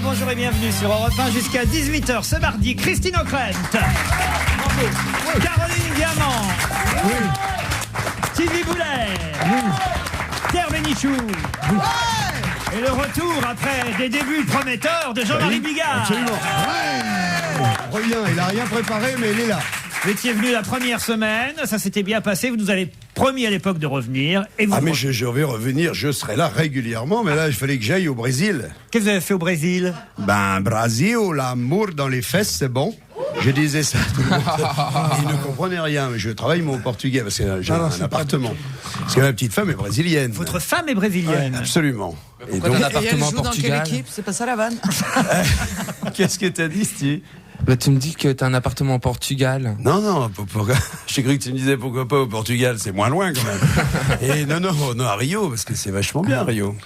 bonjour et bienvenue sur Europe 1 jusqu'à 18h ce mardi. Christine O'Krent, Caroline Diamant, Sylvie Boulet, Pierre Bénichou. Et le retour après des débuts prometteurs de Jean-Marie Bigard. Absolument. Revient, il n'a rien préparé, mais il est là. Vous étiez venu la première semaine, ça s'était bien passé, vous nous avez promis à l'époque de revenir. Et vous mais je vais revenir, je serai là régulièrement, mais là, il fallait que j'aille au Brésil. Qu'est-ce que vous avez fait au Brésil? Brésil, l'amour dans les fesses, c'est bon. Je disais ça à tout le monde. Ils ne comprenaient rien, mais je travaille mon portugais, parce que j'ai un appartement. Parce que ma petite femme est brésilienne. Votre femme est brésilienne? Absolument. Et donc, un appartement elle joue en Portugal. dans quelle équipe? C'est pas ça la vanne? Qu'est-ce que t'as dit, Steve? Bah, tu me dis que t'as un appartement au Portugal. Non, j'ai cru que tu me disais pourquoi pas au Portugal, c'est moins loin quand même. Et non, à Rio, parce que c'est vachement bien à Rio.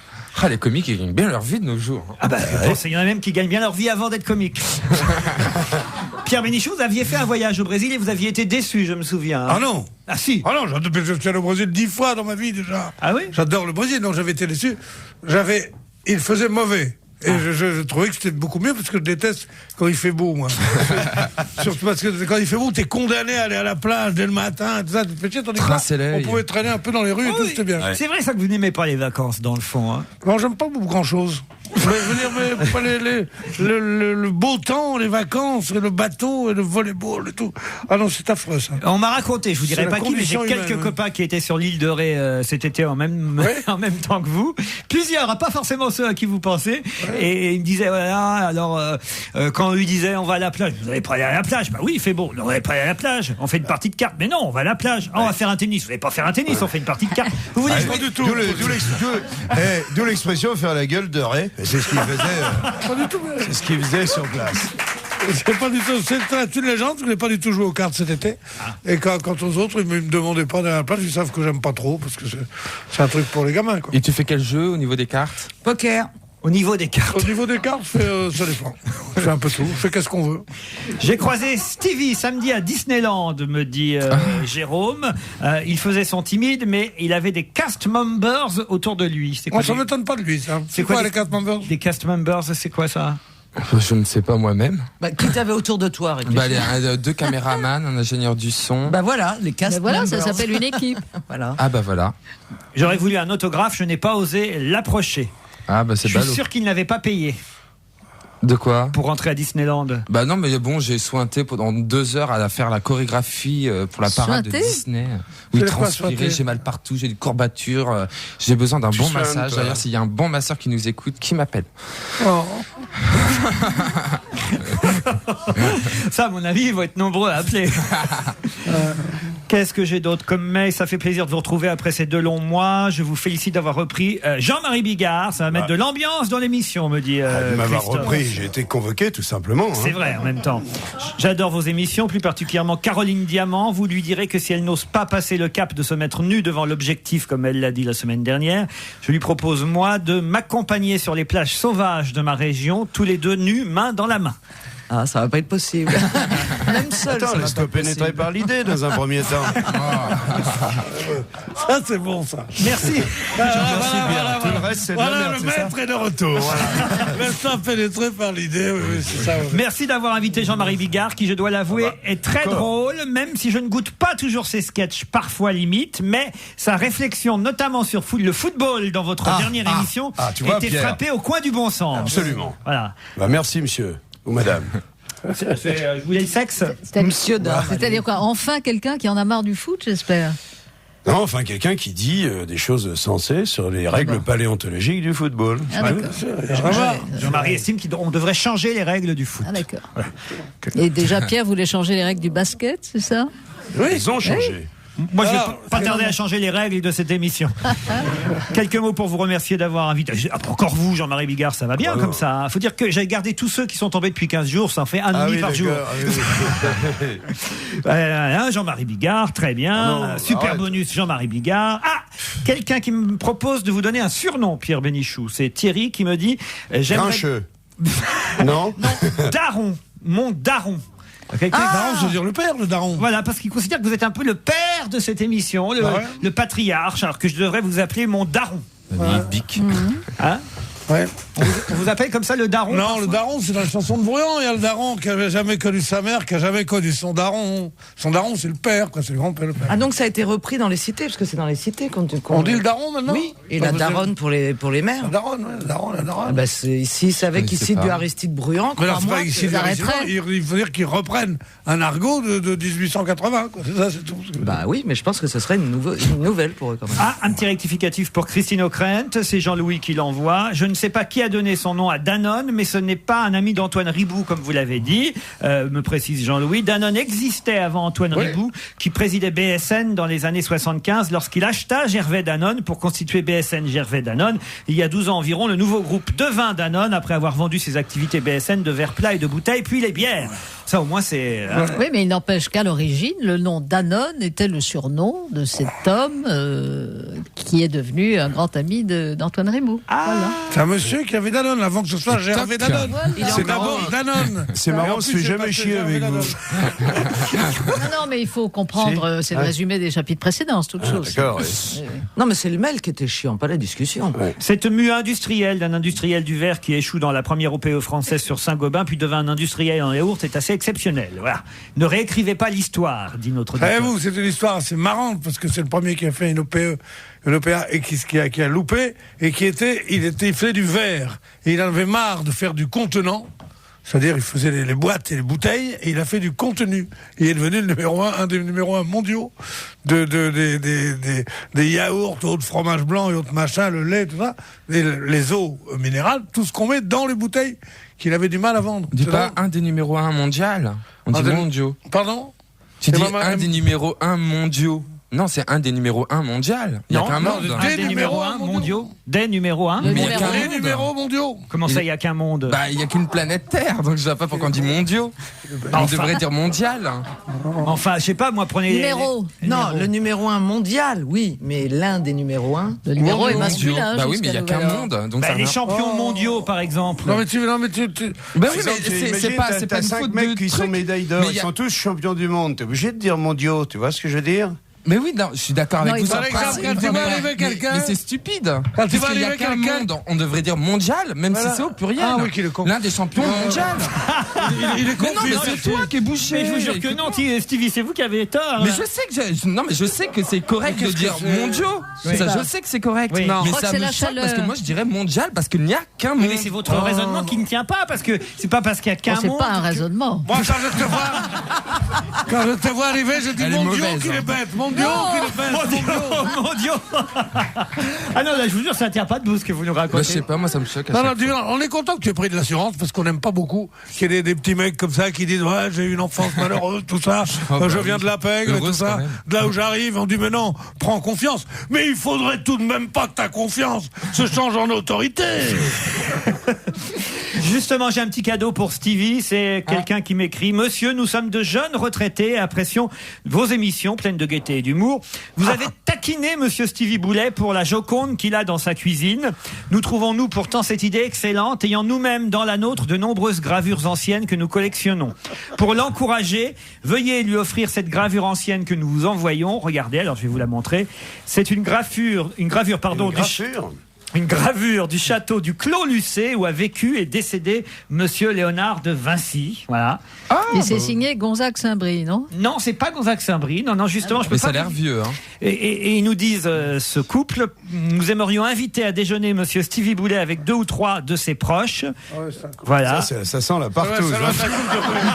Ah, les comiques, ils gagnent bien leur vie de nos jours. Ah bah, il y en a même qui gagnent bien leur vie avant d'être comiques. Pierre Bénichou, vous aviez fait un voyage au Brésil et vous aviez été déçu, je me souviens. Ah non. Ah si. Ah non, je suis allé au Brésil 10 fois dans ma vie déjà. Ah oui? J'adore le Brésil, donc j'avais été déçu. Il faisait mauvais. Et je trouvais que c'était beaucoup mieux parce que je déteste quand il fait beau, moi. Surtout parce que quand il fait beau, t'es condamné à aller à la plage dès le matin, tout ça, tu te fais chier, tandis que là, on pouvait traîner un peu dans les rues et tout, c'était bien. C'est vrai ça que vous n'aimez pas les vacances dans le fond, hein? Non, j'aime pas grand chose. Mais pas le beau temps, les vacances, le bateau, et le volleyball et tout. Ah non, c'est affreux ça. On m'a raconté, je vous dirai C'est pas la qui, mais j'ai condition quelques humaine, copains qui étaient sur l'île de Ré cet été en même temps que vous. Plusieurs, pas forcément ceux à qui vous pensez. Et ils me disaient, voilà, alors quand on lui disait on va à la plage, vous n'allez pas aller à la plage? Bah oui, il fait beau, on n'allait pas aller à la plage. On fait une partie de cartes, mais non, on va à la plage. On va faire un tennis, vous n'allez pas faire un tennis, on fait une partie de cartes. Vous voulez Pas du tout. D'où l'expression faire la gueule de Ray. C'est ce qu'il faisait. Pas du tout. C'est ce qu'il faisait sur place. C'est pas du tout. C'est une légende. Je n'ai pas du tout joué aux cartes cet été. Et quant aux autres, ils me demandaient pas d'aller à la plage. Ils savent que j'aime pas trop parce que c'est un truc pour les gamins, quoi. Et tu fais quel jeu au niveau des cartes? Poker. au niveau des cartes? Au niveau des cartes, ça dépend. Je fais un peu tout. Je fais qu'est-ce qu'on veut. J'ai croisé Stevie samedi à Disneyland, me dit Jérôme. Il faisait son timide, mais il avait des cast members autour de lui. C'est quoi Ça m'étonne pas de lui, ça. C'est quoi quoi les cast members? Des cast members, c'est quoi ça? Je ne sais pas moi-même. Bah, qui t'avais autour de toi, Rick? Deux caméramans, un ingénieur du son. Bah voilà, les cast members. Ça s'appelle une équipe. Voilà. Ah bah voilà. J'aurais voulu un autographe, je n'ai pas osé l'approcher. Ah bah c'est Je ballot. suis sûr qu'il n'avait pas payé De quoi? pour rentrer à Disneyland. Bah non, mais bon, j'ai sointé pendant 2 heures à faire la chorégraphie pour la parade Sointé de Disney. Oui, C'est quoi, transpirer, sointé? j'ai mal partout, j'ai des courbatures, j'ai besoin d'un bon soignes, massage. toi. D'ailleurs, s'il y a un bon masseur qui nous écoute, qui m'appelle? Oh. Ça, à mon avis, ils vont être nombreux à appeler. Qu'est-ce que j'ai d'autre comme mail? Ça fait plaisir de vous retrouver après ces 2 longs mois. Je vous félicite d'avoir repris Jean-Marie Bigard. Ça va mettre de l'ambiance dans l'émission, me dit De m'avoir Christophe. repris, j'ai été convoqué tout simplement. C'est vrai, en même temps. J'adore vos émissions, plus particulièrement Caroline Diamant. Vous lui direz que si elle n'ose pas passer le cap de se mettre nue devant l'objectif, comme elle l'a dit la semaine dernière, je lui propose, moi, de m'accompagner sur les plages sauvages de ma région, tous les deux nus, main dans la main. Ah, ça va pas être possible. Même seul, Attends, ça va laisse-toi pas être pénétrer possible. par l'idée dans un premier temps. Ça, c'est bon, ça. Merci. Tout le reste, c'est de la Voilà, merde, le c'est ça? maître est de retour. Voilà. Laisse-toi pénétrer par l'idée. Oui, c'est ça. Oui. Merci d'avoir invité Jean-Marie Bigard, qui, je dois l'avouer, est très drôle, même si je ne goûte pas toujours ses sketchs, parfois limite, mais sa réflexion, notamment sur le football dans votre dernière émission, tu vois, était Pierre. frappée au coin du bon sens. Absolument. Voilà. Bah, merci, monsieur. Ou madame. Je voulais le sexe. Monsieur Dame. C'est-à-dire quoi? Enfin, quelqu'un qui en a marre du foot, j'espère. Non, enfin, quelqu'un qui dit des choses sensées sur les règles paléontologiques du football. Ah, d'accord. Jean-Marie estime qu'on devrait changer les règles du foot. Ah, d'accord. Et déjà, Pierre voulait changer les règles du basket, c'est ça? Oui, ils ont changé. Moi, je ne vais pas tarder à changer les règles de cette émission. Quelques mots pour vous remercier d'avoir invité. Encore vous, Jean-Marie Bigard, ça va bien comme ça. Il faut dire que j'ai gardé tous ceux qui sont tombés depuis 15 jours. Ça en fait un demi par jour. Jean-Marie Bigard, très bien. Super arrête. bonus, Jean-Marie Bigard. Ah, quelqu'un qui me propose de vous donner un surnom, Pierre Bénichou. C'est Thierry qui me dit Grincheux. Non? Daron, mon daron. Daron, je veux dire le père, le daron. Voilà, parce qu'il considère que vous êtes un peu le père de cette émission, le patriarche, alors que je devrais vous appeler mon daron. Bic. Hein? Ouais. On vous appelle comme ça le daron? Non, le daron, c'est dans la chanson de Bruand. Il y a le daron qui n'avait jamais connu sa mère, qui n'a jamais connu son daron. Son daron, c'est le père, quoi. C'est le grand-père, le père. Ah, donc ça a été repris dans les cités, parce que c'est dans les cités qu'on On dit le daron maintenant? Oui, et la daronne pour les mères. La daronne, ouais, la daronne. Ah bah s'ils savaient qu'ils citent du Aristide Bruand, Mais alors, c'est crois-moi, pas ici, qu'ils arrêteraient. il faut dire qu'ils reprennent un argot de 1880, quoi. C'est ça, c'est tout. Bah oui, mais je pense que ce serait une nouvelle pour eux quand même. Ah, un petit rectificatif pour Christine O'Krent, c'est Jean-Louis qui l'envoie. Je ne sais pas qui a donné son nom à Danone, mais ce n'est pas un ami d'Antoine Riboud, comme vous l'avez dit, me précise Jean-Louis. Danone existait avant Antoine Riboud, qui présidait BSN dans les années 75, lorsqu'il acheta Gervais Danone pour constituer BSN Gervais Danone. Il y a 12 ans environ, le nouveau groupe devint Danone, après avoir vendu ses activités BSN de verre plat et de bouteilles, puis les bières. Ça, au moins, c'est... Oui, mais il n'empêche qu'à l'origine, le nom Danone était le surnom de cet homme qui est devenu un grand ami d'Antoine Riboud. Voilà. C'est un monsieur qui avait Danone avant que ce soit Gervais Danone. C'est d'abord Danone. C'est marrant, je ne suis jamais chier avec vous. Non, mais il faut comprendre, c'est le résumé des chapitres précédents, c'est toute chose. D'accord. Non, mais c'est le mail qui était chiant, pas la discussion. Cette mue industrielle d'un industriel du verre qui échoue dans la première OPE française sur Saint-Gobain, puis devint un industriel en yaourt, est assez exceptionnel. Voilà. Ne réécrivez pas l'histoire, dit notre docteur. Savez-vous, c'est une histoire assez marrante, parce que c'est le premier qui a fait une OPA et qui a loupé, et il faisait du verre. Et il en avait marre de faire du contenant. C'est-à-dire, il faisait les boîtes et les bouteilles, et il a fait du contenu. Et il est devenu un des numéros 1 mondiaux des yaourts, autres fromages blancs et autres machins, le lait, tout ça, les eaux minérales, tout ce qu'on met dans les bouteilles qu'il avait du mal à vendre. On dit pas un des numéros 1 mondial, on dit mondiaux. Pardon? Tu dis un des numéros 1 mondiaux. Non, c'est un des numéros 1 mondial. Il y a qu'un monde. Des numéros 1 mondiaux. Des numéros 1. Mais il y a qu'un Les monde. numéros mondiaux. Comment ça, il n'y a qu'un monde? Bah, il y a qu'une planète Terre, donc je sais pas pourquoi on dit mondiaux. On devrait dire mondial. Enfin, je sais pas, moi, prenez... Numéro. Non, le numéro 1 mondial, oui, mais l'un des numéros 1. Le numéro est mondiaux. masculin. Bah oui, mais il y a jusqu'à qu'un nouvel monde. Donc Bah, ça les n'a- champions mondiaux, par exemple. Non mais tu Bah oui, mais c'est pas T'as une 5 faute mecs de qui sont truc. médailles d'or, Mais ils il y a- sont tous champions du monde. T'es obligé de dire mondiaux, tu vois ce que je veux dire? Mais oui, non, je suis d'accord avec Non, vous. il faut sur le pas- principe, quand tu vois arriver mais- quelqu'un- Mais c'est stupide. Quand tu vois Parce qu'il y a arriver qu'un quelqu'un- monde, on devrait dire mondial, même Voilà. si c'est au pluriel. Ah oui, qu'il est con. L'un des champions mondial. il est Mais non, confus. mais c'est toi qui es bouché. Mais je vous jure que non, Stevie, c'est vous qui avez tort. Mais je sais que non, mais je sais que c'est correct de dire mondiaux. Oui. Ça, je sais que c'est correct. Oui. Non. Je Mais crois que ça c'est me la choque parce que chaleur. moi je dirais mondial parce qu'il n'y a qu'un monde. Mais c'est votre raisonnement qui ne tient pas, parce que c'est pas parce qu'il y a qu'un C'est monde. pas un raisonnement. Moi, quand je te vois arriver, je dis Elle est mondiaux mauvaise, qu'il hein. est bête, mondiaux qu'il est bête. Mondiaux. Ah non, là, je vous jure, ça ne tient pas debout ce que vous nous Bah, racontez. je sais pas, moi ça me choque. à Non, chaque non, fois. on est content que tu aies pris de l'assurance parce qu'on n'aime pas beaucoup qu'il y ait des petits mecs comme ça qui disent ouais j'ai eu une enfance malheureuse tout ça, Oh, bah je oui. viens de la pègre et tout Heureuse, ça, quand même. de là où j'arrive on dit mais non prends confiance, mais il faudrait tout de même pas que ta confiance se change en autorité. Justement, j'ai un petit cadeau pour Stevie. C'est quelqu'un qui m'écrit: Monsieur, nous sommes de jeunes retraités, apprécions vos émissions pleines de gaieté et d'humour. Vous avez taquiné Monsieur Stevie Boulet pour la Joconde qu'il a dans sa cuisine. Nous trouvons-nous pourtant cette idée excellente, ayant nous-mêmes dans la nôtre de nombreuses gravures anciennes que nous collectionnons. Pour l'encourager, veuillez lui offrir cette gravure ancienne que nous vous envoyons. Regardez, alors je vais vous la montrer. C'est une gravure, une gravure du château du Clos Lucé où a vécu et décédé Monsieur Léonard de Vinci. Voilà. Et c'est signé Gonzague Saint-Brie, non? Non, c'est pas Gonzague Saint-Brie. Non, justement, je peux Mais pas. ça a l'air vieux. Hein. Et ils nous disent, ce couple, nous aimerions inviter à déjeuner Monsieur Stevie Boulet avec 2 ou 3 de ses proches. Voilà. Ça sent la partouze. Ça va, ça coûte de prix.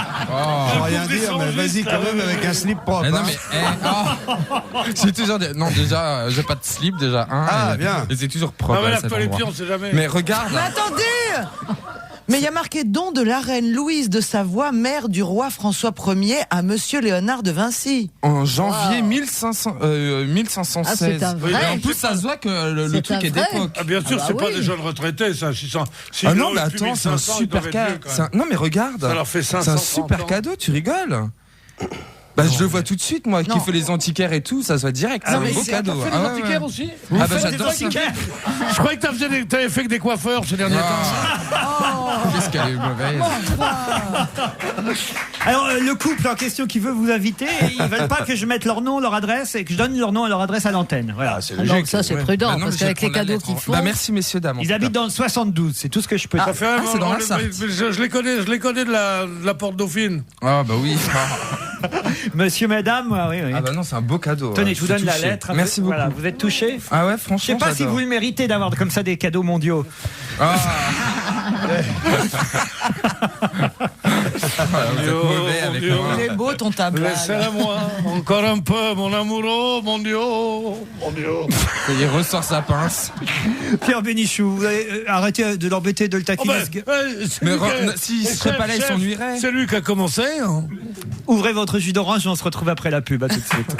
Je peux rien dire, mais vas-y quand même avec un slip propre. Eh non, hein. mais j'ai toujours dit, non, déjà, j'ai pas de slip, déjà un. Ah, et, bien. Et c'est toujours propre. Ah ouais, à la cet pelle et endroit. pied, on sait jamais. Mais regarde. Mais attendez Mais il y a marqué don de la reine Louise de Savoie, mère du roi François Ier à Monsieur Léonard de Vinci. En janvier 1516. Ah, c'est un vrai. Et en plus, ça se voit que le C'est truc un est vrai. d'époque. Ah, bien sûr, Ah bah c'est pas oui. des jeunes retraités, ça. Ah non, mais attends, c'est un super cadeau. Non, mais regarde. Ça leur fait C'est un 530 super ans. cadeau, tu rigoles. Bah, je le vois tout de suite, moi, qui Non. fait les antiquaires et tout, ça se voit direct. C'est un beau cadeau. T'as fait Ah des ouais, antiquaires ouais. aussi? Ah bah j'adore ça. Je croyais que t'avais fait que des coiffeurs ces derniers temps. Mais parce qu'elle est mauvaise. Alors, le couple en question qui veut vous inviter, ils veulent pas que je mette leur nom, leur adresse et que je donne leur nom et leur adresse à l'antenne. Voilà. c'est Ah non, ça c'est prudent, Bah non, parce mais je vais qu'avec les prendre la cadeaux lettre, qu'ils hein. font. Bah merci messieurs dames. en Ils tout habitent cas. dans le 72, c'est tout ce que je peux dire. Ça fait un c'est dans la Sarthe. je les connais de la Porte Dauphine. Ah bah oui. Monsieur, madame, oui, oui. Ah bah non, c'est un beau cadeau. Tenez, ouais. je vous suis donne la touché. lettre. Merci beaucoup. Voilà, vous êtes touché. Ah ouais, Je franchement. sais pas si j'adore. vous le méritez d'avoir comme ça des cadeaux mondiaux. Ah. Voilà, vous êtes mauvais avec Dieu. moi. Il est beau ton tableau. Laissez-la-moi encore un peu, mon amoureux, mon Dieu, mon Dieu. Il ressort sa pince. Pierre Bénichou, vous allez arrêter de l'embêter, de le taquiner. Mais s'il serait pas là, il s'ennuierait. C'est lui qui a commencé. Hein. Ouvrez votre jus d'orange et on se retrouve après la pub. À tout de suite.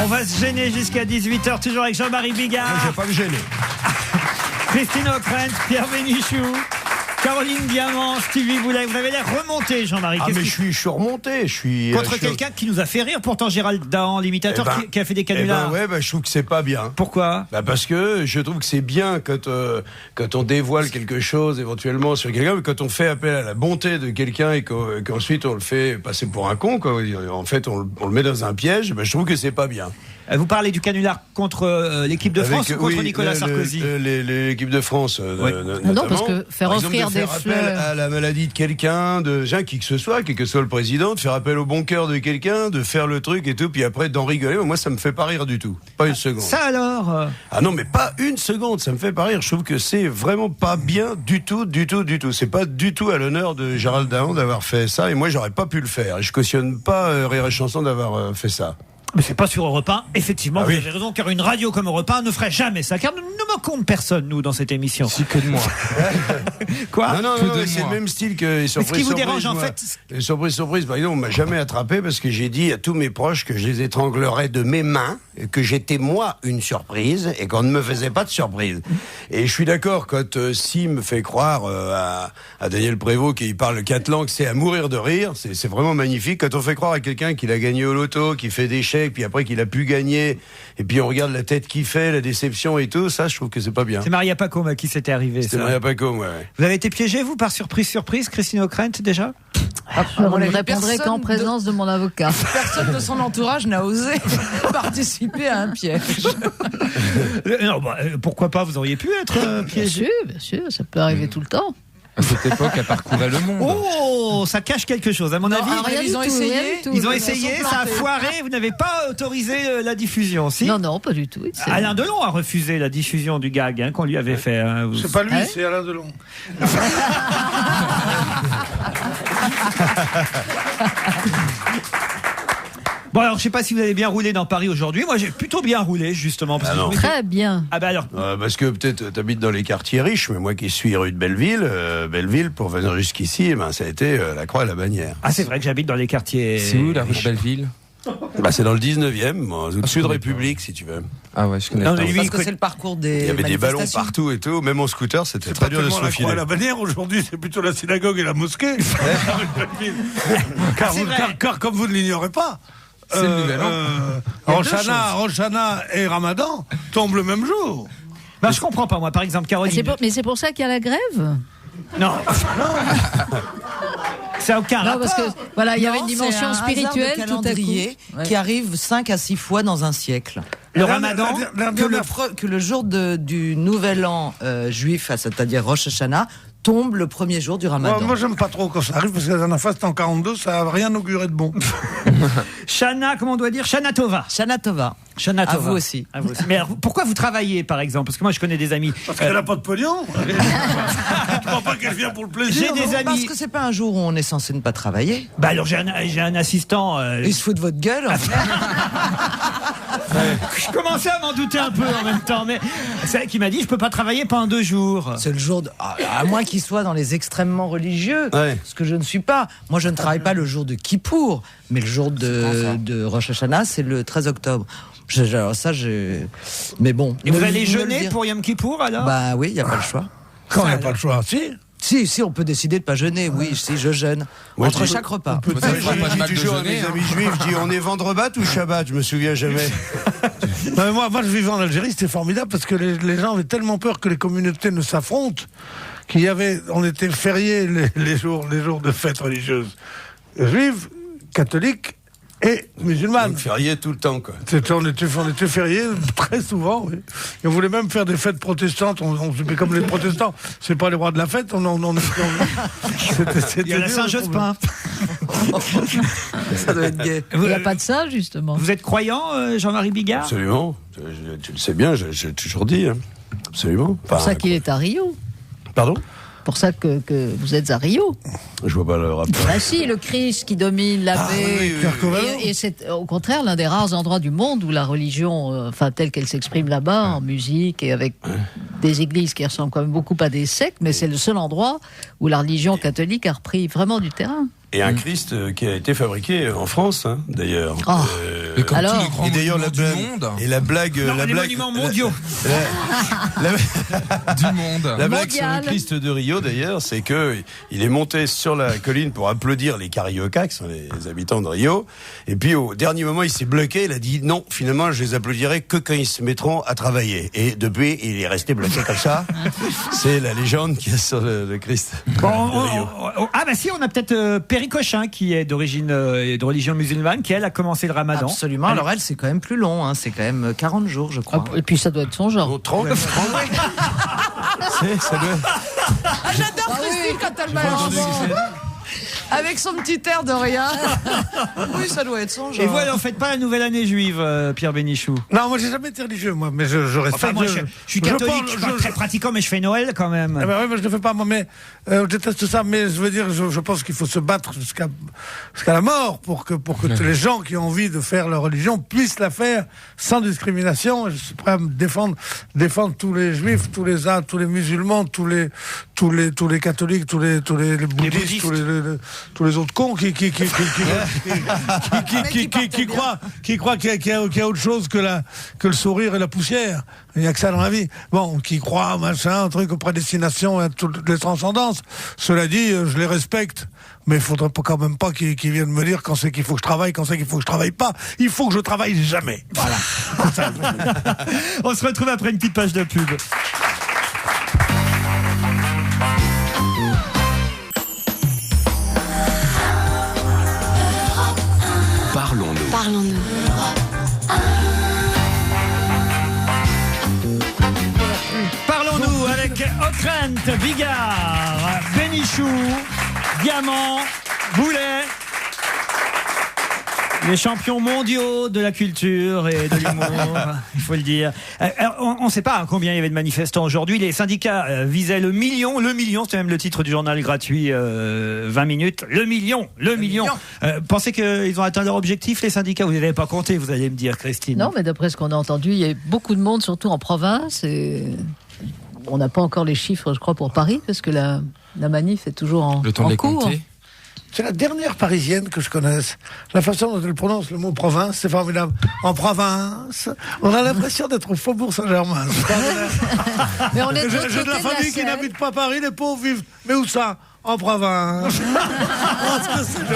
On va se gêner jusqu'à 18h, toujours avec Jean-Marie Bigard, Je vais pas me gêner. Christine O'Krent, Pierre Bénichou, Caroline Diamant, Stevie Boulet. Vous avez l'air remonté, Jean-Marie. Ah, Qu'est-ce mais qui- je suis remonté. Je suis. Contre je suis- quelqu'un qui nous a fait rire, pourtant Gérald Dahan, l'imitateur, Eh ben, qui a fait des Eh canulars. ben ouais, bah, je trouve que c'est pas bien. Pourquoi? Bah parce que je trouve que c'est bien quand on dévoile quelque chose éventuellement sur quelqu'un, mais quand on fait appel à la bonté de quelqu'un et qu'ensuite on le fait passer pour un con, quoi. En fait, on le met dans un piège. Bah, je trouve que c'est pas bien. Vous parlez du canular contre l'équipe de France ou contre oui, Nicolas Sarkozy? L'équipe de France, Ouais. Non, parce que faire Par exemple, offrir de des faire appel fleurs. à la maladie de quelqu'un, de qui que ce soit, quel que soit le président, de faire appel au bon cœur de quelqu'un, de faire le truc et tout, puis après d'en rigoler. Moi, ça me fait pas rire du tout. Pas une seconde. Ça alors Ah non, mais pas une seconde, ça me fait pas rire. Je trouve que c'est vraiment pas bien du tout, du tout, du tout. C'est pas du tout à l'honneur de Gérald Dahan d'avoir fait ça, et moi j'aurais pas pu le faire. Et je cautionne pas Rire et Chanson d'avoir fait ça. Mais c'est pas sur Europe 1, effectivement, Ah vous oui. avez raison, car une radio comme Europe 1 ne ferait jamais ça, car nous ne manquons de personne, nous, dans cette émission. Si que de moi. Quoi? Non, non, que non, de mais c'est le moi. même style que Surprise. qui vous Surprise, dérange, en moi. fait Les Surprise, Surprise, par exemple, on m'a jamais attrapé parce que j'ai dit à tous mes proches que je les étranglerais de mes mains, et que j'étais moi une surprise et qu'on ne me faisait pas de surprise. Et je suis d'accord quand Sim me fait croire à Daniel Prévost qu'il parle 4 langues, c'est à mourir de rire, c'est vraiment magnifique. Quand on fait croire à quelqu'un qu'il a gagné au loto, qu'il fait des chèques, puis après qu'il a pu gagner, et puis on regarde la tête qu'il fait, la déception et tout, ça je trouve que c'est pas bien. C'est Maria Pacôme à qui c'était arrivé, C'était ça. Maria Pacôme, ouais. Vous avez été piégé, vous, par surprise, Christine O'Krent, déjà? Je mon ne avis, répondrai qu'en personne présence de mon avocat. Personne de son entourage n'a osé participer à un piège. Non, bah, pourquoi pas, vous auriez pu être piégé. Bien sûr, ça peut arriver tout le temps. À cette époque, elle parcourait le monde. Oh, ça cache quelque chose, à mon avis. rien ils du ont tout, essayé. rien du tout. Ils ont Ils essayé, sont ça a plantés. foiré, vous n'avez pas autorisé la diffusion, si? Non, non, pas du tout. C'est- Alain Delon a refusé la diffusion du gag qu'on lui avait fait. Hein, vous- C'est pas lui, Ah ouais c'est Alain Delon. Bon, alors, je sais pas si vous avez bien roulé dans Paris aujourd'hui. Moi, j'ai plutôt bien roulé, justement. Parce Ah que non. je m'étais- Très bien. Ah bah alors, Parce que peut-être t'habites dans les quartiers riches, mais moi qui suis rue de Belleville, pour venir jusqu'ici, eh ben, ça a été la croix et la bannière. ah, c'est vrai que j'habite dans les quartiers. C'est où la rue de Belleville? Bah, c'est dans le 19e, moi, au-dessus de je connais République, si tu veux. Ah ouais, je connais Non, pas. mais lui, Parce il que connaît- c'est le parcours des Il y avait des ballons manifestations. partout et tout, même en scooter, c'était C'est très pas dur de se tellement la croix faufiler. à la bannière, aujourd'hui c'est plutôt la synagogue et la mosquée. car, C'est vrai. car comme vous ne l'ignorez pas, C'est le nouvel an. Rosh Hashanah et Ramadan tombent le même jour. Bah, je comprends pas, moi, par exemple, Caroline. Mais c'est pour ça qu'il y a la grève. Non. Ça n'a aucun Non, rapport. parce que voilà, il y avait Non, une c'est dimension un hasard de spirituelle tout à calendrier coup. Ouais. qui arrive 5 à 6 fois dans un siècle. Le ramadan, Que le jour du nouvel an juif, c'est-à-dire Rosh Hashanah, tombe le premier jour du ramadan. Moi j'aime pas trop quand ça arrive parce que la dernière fois c'était en 42, ça n'a rien auguré de bon. Shana, comment on doit dire? Shana Tova. Shana Tova. Shana À Tova. vous aussi. À vous aussi. Mais alors, pourquoi vous travaillez, par exemple? Parce que moi, je connais des amis. Parce qu'elle n'a pas de pognon. Je crois pas qu'elle vient pour le plaisir. J'ai des non amis. Parce que c'est pas un jour où on est censé ne pas travailler. Bah alors, j'ai un assistant. Il se fout de votre gueule. en fait. Je commençais à m'en douter un peu en même temps, mais c'est elle qui m'a dit je peux pas travailler pendant 2 jours. C'est le jour de... À moins qu'il soit dans les extrêmement religieux, Ouais. ce que je ne suis pas. Moi, je ne travaille pas le jour de Kippour, mais le jour de Rosh Hashanah, c'est le 13 octobre. Alors ça, mais bon. Et vous ne- allez ne le jeûner dire- pour Yom Kippour alors? Bah oui, il n'y a pas le choix. Quand il n'y a pas le choix, si. Si, on peut décider de pas jeûner, oui, si je jeûne. Moi, Entre je dis- chaque repas. Moi, ça, je vois pas de Je mal dis de toujours à jeûner, mes hein. amis juifs, je dis on est vendrebat ou Shabbat, je me souviens jamais. Non, mais moi, je vivais en Algérie, c'était formidable parce que les gens avaient tellement peur que les communautés ne s'affrontent on était fériés les jours de fêtes religieuses. Juives, catholiques et musulmanes. Donc férié tout le temps, quoi. On était fériés très souvent, oui. Et on voulait même faire des fêtes protestantes. Mais comme les protestants, c'est pas les rois de la fête, Il y a la Saint-Jospin. Ça doit être gai. Il n'y a pas de ça, justement. Vous êtes croyant, Jean-Marie Bigard? Absolument. Tu le sais bien, j'ai toujours dit. Hein. Absolument. C'est pour ça qu'il est à Rio. Pardon? Pour ça que vous êtes à Rio. Je vois pas le rapport. Ah si, le Christ qui domine la paix. Et c'est au contraire l'un des rares endroits du monde où la religion, telle qu'elle s'exprime là-bas, en musique et avec des églises qui ressemblent quand même beaucoup à des sectes, mais c'est le seul endroit où la religion catholique a repris vraiment du terrain. Et un Christ qui a été fabriqué en France, hein, d'ailleurs. Oh. Mais comme Alors tous les grands Et d'ailleurs, monuments du monde. Et la blague. Non, la les blague, monuments mondiaux. Du monde. La blague sur Mondial. le Christ de Rio, d'ailleurs, c'est que il est monté sur la colline pour applaudir les Cariocas, qui sont les habitants de Rio. Et puis, au dernier moment, il s'est bloqué. Il a dit non, finalement, je les applaudirai que quand ils se mettront à travailler. Et depuis, il est resté bloqué comme ça. C'est la légende qu'il y a sur le Christ de Rio. Si, on a peut-être Perry Cochin, qui est d'origine et de religion musulmane, qui elle a commencé le Ramadan. Absolument. Alors elle, c'est quand même plus long, hein. C'est quand même 40 jours, je crois. Et puis ça doit être son genre. Oh, 30. Ça doit... J'adore Christine quand elle balance. Avec son petit air de rien. Oui, ça doit être son genre. Et vous, alors, faites pas la nouvelle année juive, Pierre Bénichou? Non, moi j'ai jamais été religieux, moi, mais je respecte. Enfin, moi, je suis catholique, je suis pas très pratiquant, mais je fais Noël quand même. Eh ben oui, mais je ne le fais pas, moi, mais je déteste ça, mais je veux dire, je pense qu'il faut se battre jusqu'à la mort pour que les gens qui ont envie de faire leur religion puissent la faire sans discrimination. Je suis prêt à me défendre tous les juifs, tous les musulmans, tous les catholiques, tous les bouddhistes, tous les autres cons qui croient qu'il y a autre chose que le sourire et la poussière. Il n'y a que ça dans la vie. Bon, qui croient, machin, un truc aux prédestinations et à toutes les transcendances. Cela dit, je les respecte. Mais il faudrait quand même pas qu'ils viennent me dire quand c'est qu'il faut que je travaille, quand c'est qu'il faut que je travaille pas. Il faut que je travaille jamais. Voilà. On se retrouve après une petite page de pub. Parlons-nous. Parlons-nous avec Ockrent, Bigard, Bénichou, Diamant, Boulet. Les champions mondiaux de la culture et de l'humour, il faut le dire. Alors, on ne sait pas combien il y avait de manifestants aujourd'hui. Les syndicats visaient le million, c'est même le titre du journal gratuit 20 minutes. Le million. Pensez qu'ils ont atteint leur objectif, les syndicats? Vous n'avez pas compté, vous allez me dire, Christine. Non, mais d'après ce qu'on a entendu, il y a beaucoup de monde, surtout en province. Et on n'a pas encore les chiffres, je crois, pour Paris, parce que la manif est toujours en cours. Le temps de les compter. C'est la dernière parisienne que je connaisse. La façon dont elle prononce le mot province, c'est formidable. En province, on a l'impression d'être au Faubourg Saint-Germain. Mais on est J'ai de la famille qui n'habite pas Paris, les pauvres vivent. Mais où ça? En province.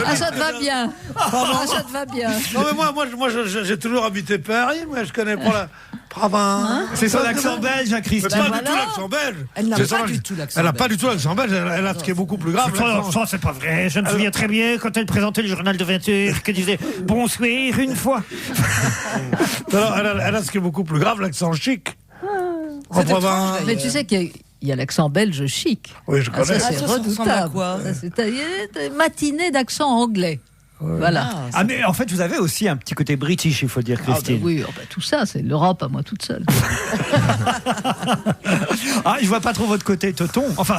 Ah, ça te va bien. Ça te va bien. Non, mais moi j'ai toujours habité Paris, mais je connais pas la province. C'est son accent belge, à Christine. Mais pas du tout l'accent belge. Elle n'a C'est pas son- du tout l'accent Elle n'a belge. pas du tout l'accent belge. Elle a ce qui est beaucoup plus grave. l'accent- Ça, c'est pas vrai. Je me souviens très bien quand elle présentait le journal de 20h, qu'elle disait bonsoir une fois. Alors, elle a ce qui est beaucoup plus grave, l'accent chic. En C'est étrange, province. Mais tu sais qu'il y a l'accent belge chic. Oui, je Ah, ça, connais. c'est ça ressemble à redoutable. quoi Ça, c'est une matinée d'accent anglais. Voilà. Ah, mais en fait, vous avez aussi un petit côté british, il faut dire, Ah, ben Christine. oui, tout ça, c'est l'Europe à moi toute seule. Je vois pas trop votre côté teuton. Enfin,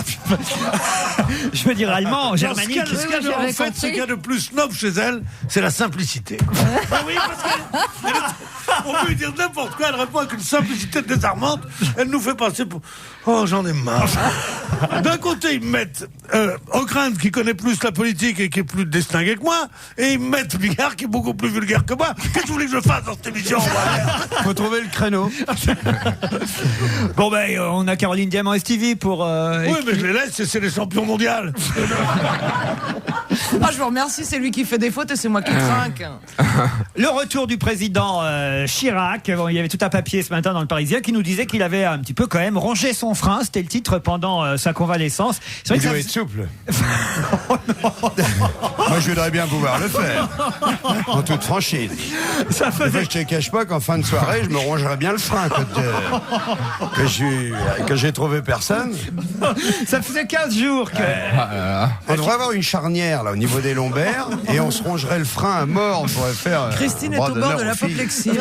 je veux dire allemand, germanique. Ce qu'il y a de- j'avais en fait, compris. ce qu'il y a de plus snob chez elle, c'est la simplicité. Ah oui, parce qu'on peut lui dire n'importe quoi, elle répond avec une simplicité désarmante. Elle nous fait passer pour... Oh, j'en ai marre. D'un côté, ils mettent Ockrent, qui connaît plus la politique et qui est plus distingué que moi, et ils me mettent Bigard qui est beaucoup plus vulgaire que moi. Qu'est-ce que vous voulez que je fasse dans cette émission? Faut trouver le créneau. Bon ben, on a Caroline Diamant et Stevie pour... Oui, mais je les laisse, c'est les champions mondiaux. Ah, je vous remercie, c'est lui qui fait des fautes et c'est moi qui trinque. Le retour du président Chirac. Bon, il y avait tout un papier ce matin dans le Parisien qui nous disait qu'il avait un petit peu quand même rongé son frein. C'était le titre pendant sa convalescence. C'est vrai Il que doit être souple. Moi, je voudrais bien pouvoir le faire. En toute franchise. ça faisait... Je te cache pas qu'en fin de soirée, je me rongerais bien le frein que j'ai trouvé personne. Ça faisait 15 jours que... On devrait avoir une charnière là au niveau des lombaires et on se rongerait le frein à mort. On pourrait faire. Christine est au bord de l'apoplexie.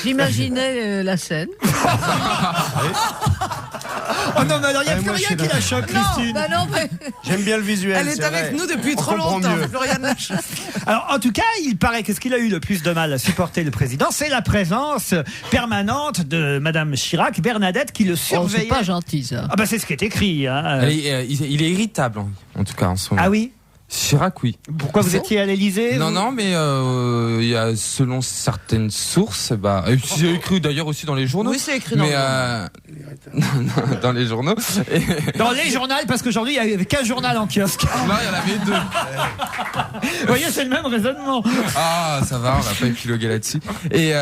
J'imaginais la scène. Oh non, mais alors il n'y a plus moi, rien je suis qui la choque, Christine. Non, mais... J'aime bien le visuel. Elle est avec vrai. nous depuis On trop comprend longtemps. mieux. Floriane Lachaud. Alors, en tout cas, il paraît que ce qu'il a eu le plus de mal à supporter le président, c'est la présence permanente de Madame Chirac, Bernadette, qui le Oh, surveillait. c'est pas gentil, ça. Ah bah c'est ce qui est écrit. Hein. Il est irritable, en tout cas, en ce moment. Ah oui. Chirac, oui. Pourquoi vous étiez à l'Élysée? Non, mais il y a, selon certaines sources, c'est écrit d'ailleurs aussi dans les journaux. Oui, c'est écrit dans non, dans les journaux. Dans les journaux, parce qu'aujourd'hui, il n'y avait qu'un journal en kiosque. Non, il y en avait deux. Vous voyez, c'est le même raisonnement. Ah, ça va, on va pas épiloguer là-dessus. Et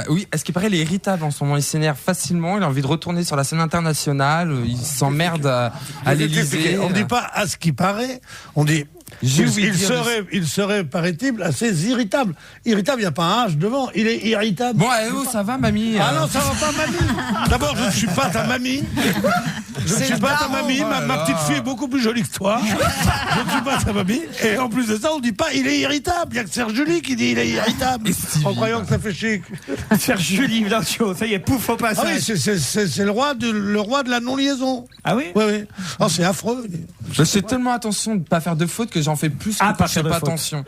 oui, à ce qui paraît, il est irritable en ce moment. Il s'énerve facilement. Il a envie de retourner sur la scène internationale. Il s'emmerde à l'Élysée. On ne dit pas à ce qui paraît, on dit... Il serait, paraît-il, assez irritable. Irritable, il n'y a pas un H devant, il est irritable. Bon, ça va, mamie. Ah non, ça va pas, mamie. D'abord, je ne suis pas ta mamie. Je ne suis pas ta mamie. Ma petite fille est beaucoup plus jolie que toi. Je ne suis pas ta mamie. Et en plus de ça, on ne dit pas il est irritable. Il n'y a que Serge Julie qui dit il est irritable. En croyant que ça fait chic. Serge Julie, ça y est, pouf au passage. Ah oui, c'est le roi de la non-liaison. Ah oui? Oui. Oh, c'est affreux. Je fais tellement attention de ne pas faire de fautes que j'en fais plus que pas je fais faire de pas fautes. attention.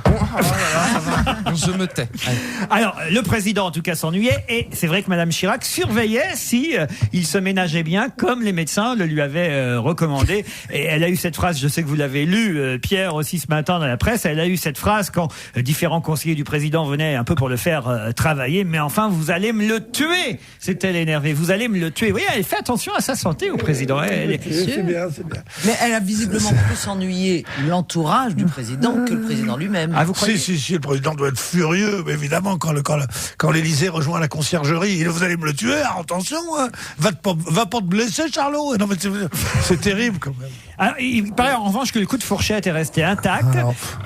Bon, ça va. Je me tais. Allez. Alors, le président, en tout cas, s'ennuyait. Et c'est vrai que Madame Chirac surveillait si il se ménageait bien, comme les médecins le lui avaient recommandé. Et elle a eu cette phrase, je sais que vous l'avez lu, Pierre, aussi ce matin dans la presse. Elle a eu cette phrase quand différents conseillers du président venaient un peu pour le faire travailler. Mais enfin, vous allez me le tuer. C'était énervé. Vous allez me le tuer. Oui, elle fait attention à sa santé au président. C'est bien. Mais elle a visiblement plus ennuyé l'entourage du président que le président lui-même. Ah, vous croyez? Si, le président doit être furieux, mais évidemment, quand l'Élysée rejoint la conciergerie, vous allez me le tuer, attention, hein, va pas te blesser, Charlot. Non, mais c'est terrible, quand même. Alors, il paraît en revanche que le coup de fourchette est resté intact.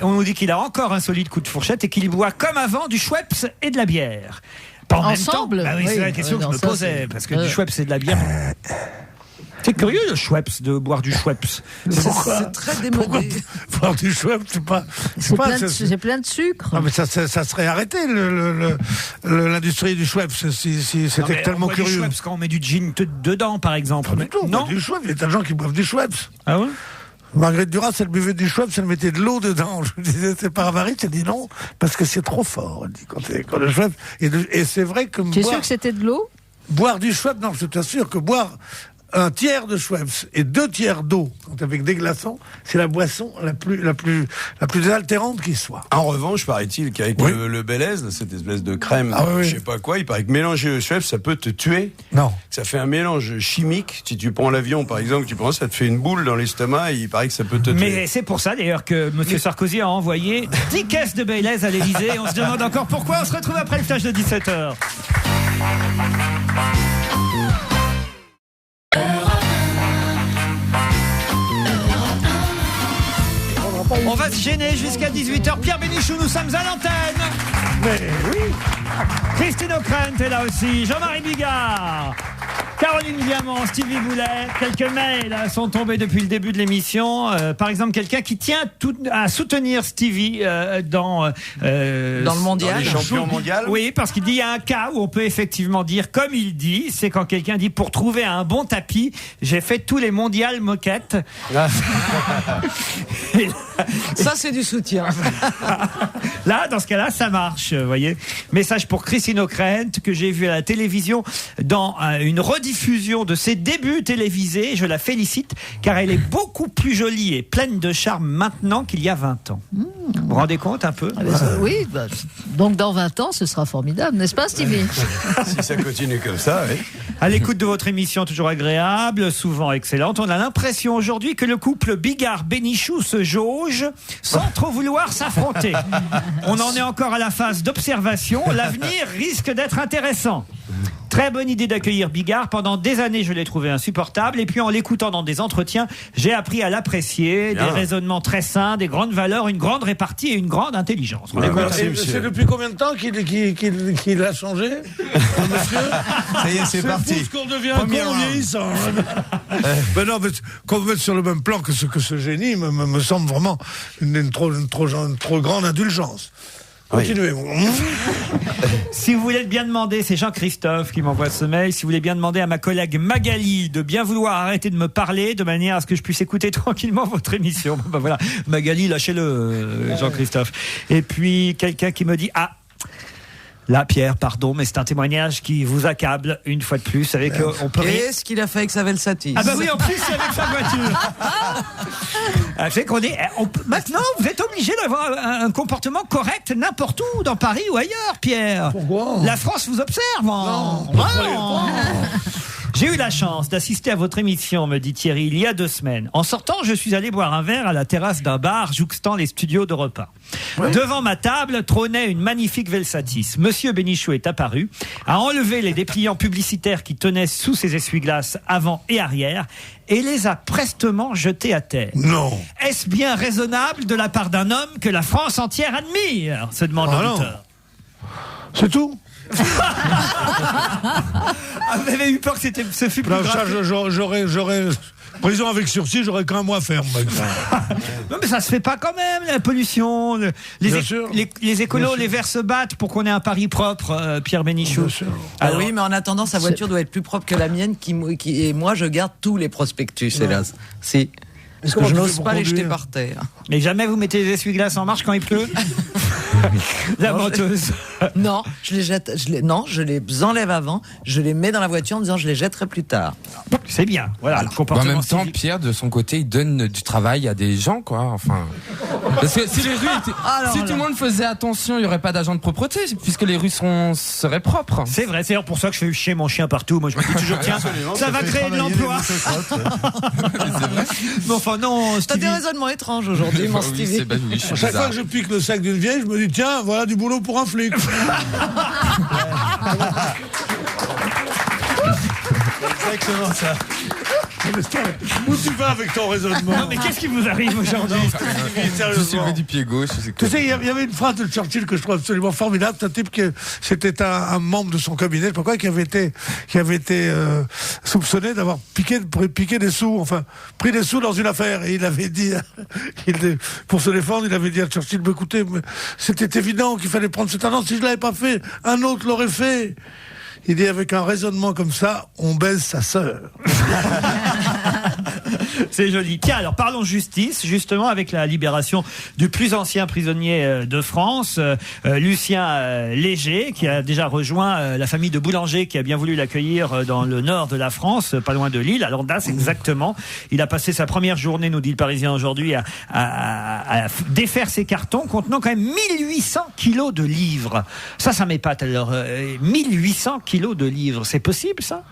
On nous dit qu'il a encore un solide coup de fourchette et qu'il boit comme avant du Schweppes et de la bière. Pas en Ensemble? même temps. Bah oui, c'est la question que je me posais, parce que du Schweppes et de la bière... C'est curieux le Schweppes, de boire du Schweppes. C'est très démodé. Boire du Schweppes, C'est plein de sucre. Non, mais ça serait arrêté, l'industrie du Schweppes, si c'était tellement on boit curieux. du Schweppes quand on met du gin dedans, par exemple. Non, du Schweppes, il y a des gens qui boivent du Schweppes. Ah ouais? Marguerite Duras, elle buvait du Schweppes, elle mettait de l'eau dedans. Je lui disais, c'est pas avarite, elle dit non, parce que c'est trop fort. Elle dit, quand le Schweppes, et c'est vrai que Tu es sûr que c'était de l'eau? boire du Schweppes, non, je t'assure que boire un tiers de Schweppes et 2 tiers d'eau avec des glaçons, c'est la boisson la plus désaltérante qui soit. En revanche, paraît-il qu'avec le Bélez, cette espèce de crème, je sais pas quoi, il paraît que mélanger le Schweppes, ça peut te tuer. Non. Ça fait un mélange chimique. Si tu prends l'avion, par exemple, tu prends ça te fait une boule dans l'estomac et il paraît que ça peut te tuer. Mais c'est pour ça d'ailleurs que M. Sarkozy a envoyé 10 caisses de Baileys à l'Élysée. On se demande encore pourquoi. On se retrouve après le flash de 17h. On va se gêner jusqu'à 18h. Pierre Bénichou, nous sommes à l'antenne. Mais oui. Christine O'Krent est là aussi. Jean-Marie Bigard. Caroline Diamant, Stevie Boulet. Quelques mails sont tombés depuis le début de l'émission. Par exemple, quelqu'un qui tient à soutenir Stevie dans le mondial. Dans les champions mondiaux. Oui, parce qu'il dit il y a un cas où on peut effectivement dire comme il dit, c'est quand quelqu'un dit pour trouver un bon tapis, j'ai fait tous les mondiales moquettes. Ça, c'est du soutien. Là, dans ce cas-là, ça marche, vous voyez. Message pour Christine O'Krent, que j'ai vu à la télévision dans une rediffusion de ses débuts télévisés. Je la félicite, car elle est beaucoup plus jolie et pleine de charme maintenant qu'il y a 20 ans. Vous vous rendez compte un peu? Oui, donc dans 20 ans, ce sera formidable, n'est-ce pas, Stevie? Si ça continue comme ça, oui. À l'écoute de votre émission toujours agréable, souvent excellente, on a l'impression aujourd'hui que le couple Bigard-Bénichou se jauge sans trop vouloir s'affronter. On en est encore à la phase d'observation. L'avenir risque d'être intéressant. Très bonne idée d'accueillir Bigard. Pendant des années, je l'ai trouvé insupportable. Et puis, en l'écoutant dans des entretiens, j'ai appris à l'apprécier. Des raisonnements très sains, des grandes valeurs, une grande répartie et une grande intelligence. C'est depuis combien de temps qu'il a changé, monsieur? Ça y est, c'est parti. C'est qu'on devient con vieillissant. Ben non, mais qu'on me mette sur le même plan que ce génie me semble vraiment une trop grande indulgence. Continuez. Si vous voulez bien demander, c'est Jean-Christophe qui m'envoie ce mail. Si vous voulez bien demander à ma collègue Magali de bien vouloir arrêter de me parler de manière à ce que je puisse écouter tranquillement votre émission. Ben voilà, Magali, lâchez-le, Jean-Christophe. Et puis quelqu'un qui me dit là, Pierre, pardon, mais c'est un témoignage qui vous accable une fois de plus avec on peut. Et ce qu'il a fait avec sa Velsatis. Ah bah oui, en plus c'est avec sa voiture. C'est qu'on est. Maintenant, vous êtes obligé d'avoir un comportement correct n'importe où, dans Paris ou ailleurs, Pierre. Pourquoi? La France vous observe. Non. J'ai eu la chance d'assister à votre émission, me dit Thierry, il y a 2 semaines. En sortant, je suis allé boire un verre à la terrasse d'un bar jouxtant les studios d'Europe 1. Ouais. Devant ma table trônait une magnifique Velsatis. Monsieur Bénichou est apparu, a enlevé les dépliants publicitaires qui tenaient sous ses essuie-glaces avant et arrière et les a prestement jetés à terre. Non. Est-ce bien raisonnable de la part d'un homme que la France entière admire, se demande l'auditeur. C'est tout. Vous avez eu peur que ce fût plus grave? J'aurais prison avec sursis, j'aurais qu'un mois ferme. Non, mais ça se fait pas quand même, la pollution. Les écolos, les verts se battent pour qu'on ait un Paris propre, Pierre Bénichou. Alors, oui, mais en attendant, sa voiture doit être plus propre que la mienne, et moi, je garde tous les prospectus, hélas. Si. Parce que je n'ose pas les jeter par terre. Mais jamais vous mettez les essuie-glaces en marche quand il pleut? La menteuse. Non, je les jette. Je les enlève avant. Je les mets dans la voiture en disant je les jetterai plus tard. C'est bien. Voilà. Le comportement en même temps, civique. Pierre, de son côté, il donne du travail à des gens, quoi. Enfin, parce que si les rues, si tout le monde faisait attention, il n'y aurait pas d'agent de propreté, puisque les rues seraient propres. C'est vrai. C'est pour ça que je fais chier mon chien partout. Moi, je me dis toujours tiens, ça va créer de l'emploi. Mais enfin non. T'as des raisonnements étranges aujourd'hui, mon Stevie. À chaque fois que je pique le sac d'une vieille, je me dis tiens, voilà du boulot pour un flic. Exactement ça. Où tu vas avec ton raisonnement? Non, mais qu'est-ce qui vous arrive aujourd'hui? Je suis levé du pied gauche. Tu sais, il y avait une phrase de Churchill que je trouve absolument formidable. C'est un type c'était un membre de son cabinet, je sais pas quoi, qui avait été soupçonné d'avoir piqué des sous, enfin, pris des sous dans une affaire. Et il avait dit, pour se défendre, il avait dit à Churchill, écoutez, c'était évident qu'il fallait prendre cet argent. Si je l'avais pas fait, un autre l'aurait fait. Il dit, avec un raisonnement comme ça, on baise sa sœur. C'est joli. Tiens, alors parlons justice, justement, avec la libération du plus ancien prisonnier de France, Lucien Léger, qui a déjà rejoint la famille de Boulanger, qui a bien voulu l'accueillir dans le nord de la France, pas loin de Lille, à Landas exactement. Il a passé sa première journée, nous dit le Parisien aujourd'hui, à défaire ses cartons contenant quand même 1800 kilos de livres. Ça m'épate. Alors, 1800 kilos de livres, c'est possible ça?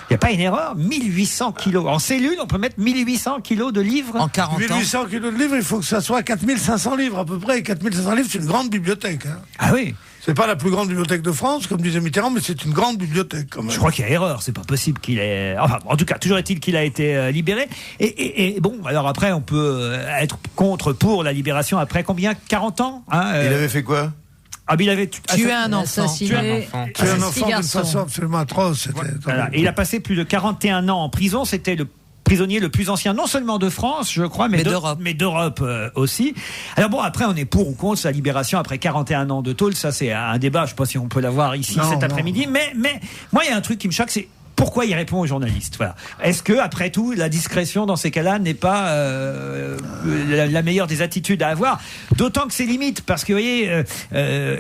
Il n'y a pas une erreur? 1800 kilos. En cellule, on peut mettre 1800 kilos de livres? En 40 ans. 1800 kilos de livres, il faut que ça soit 4500 livres à peu près. Et 4500 livres, c'est une grande bibliothèque. Hein. Ah oui? C'est pas la plus grande bibliothèque de France, comme disait Mitterrand, mais c'est une grande bibliothèque quand même. Je crois qu'il y a erreur, c'est pas possible qu'il ait... Enfin, en tout cas, toujours est-il qu'il a été libéré. Et bon, alors après, on peut être contre, pour la libération après combien? 40 ans hein, Il avait fait quoi? Ah, mais il avait tué un enfant. Tué un enfant d'une façon absolument atroce. Voilà. Et il a passé plus de 41 ans en prison. C'était le prisonnier le plus ancien, non seulement de France, je crois, mais d'Europe aussi. Alors bon, après, on est pour ou contre sa libération après 41 ans de tôle. Ça, c'est un débat. Je ne sais pas si on peut l'avoir ici cet après-midi. Mais moi, il y a un truc qui me choque, c'est pourquoi il répond aux journalistes. Voilà. Est-ce que, après tout, la discrétion dans ces cas-là n'est pas la meilleure des attitudes à avoir? D'autant que c'est limite, parce que vous voyez,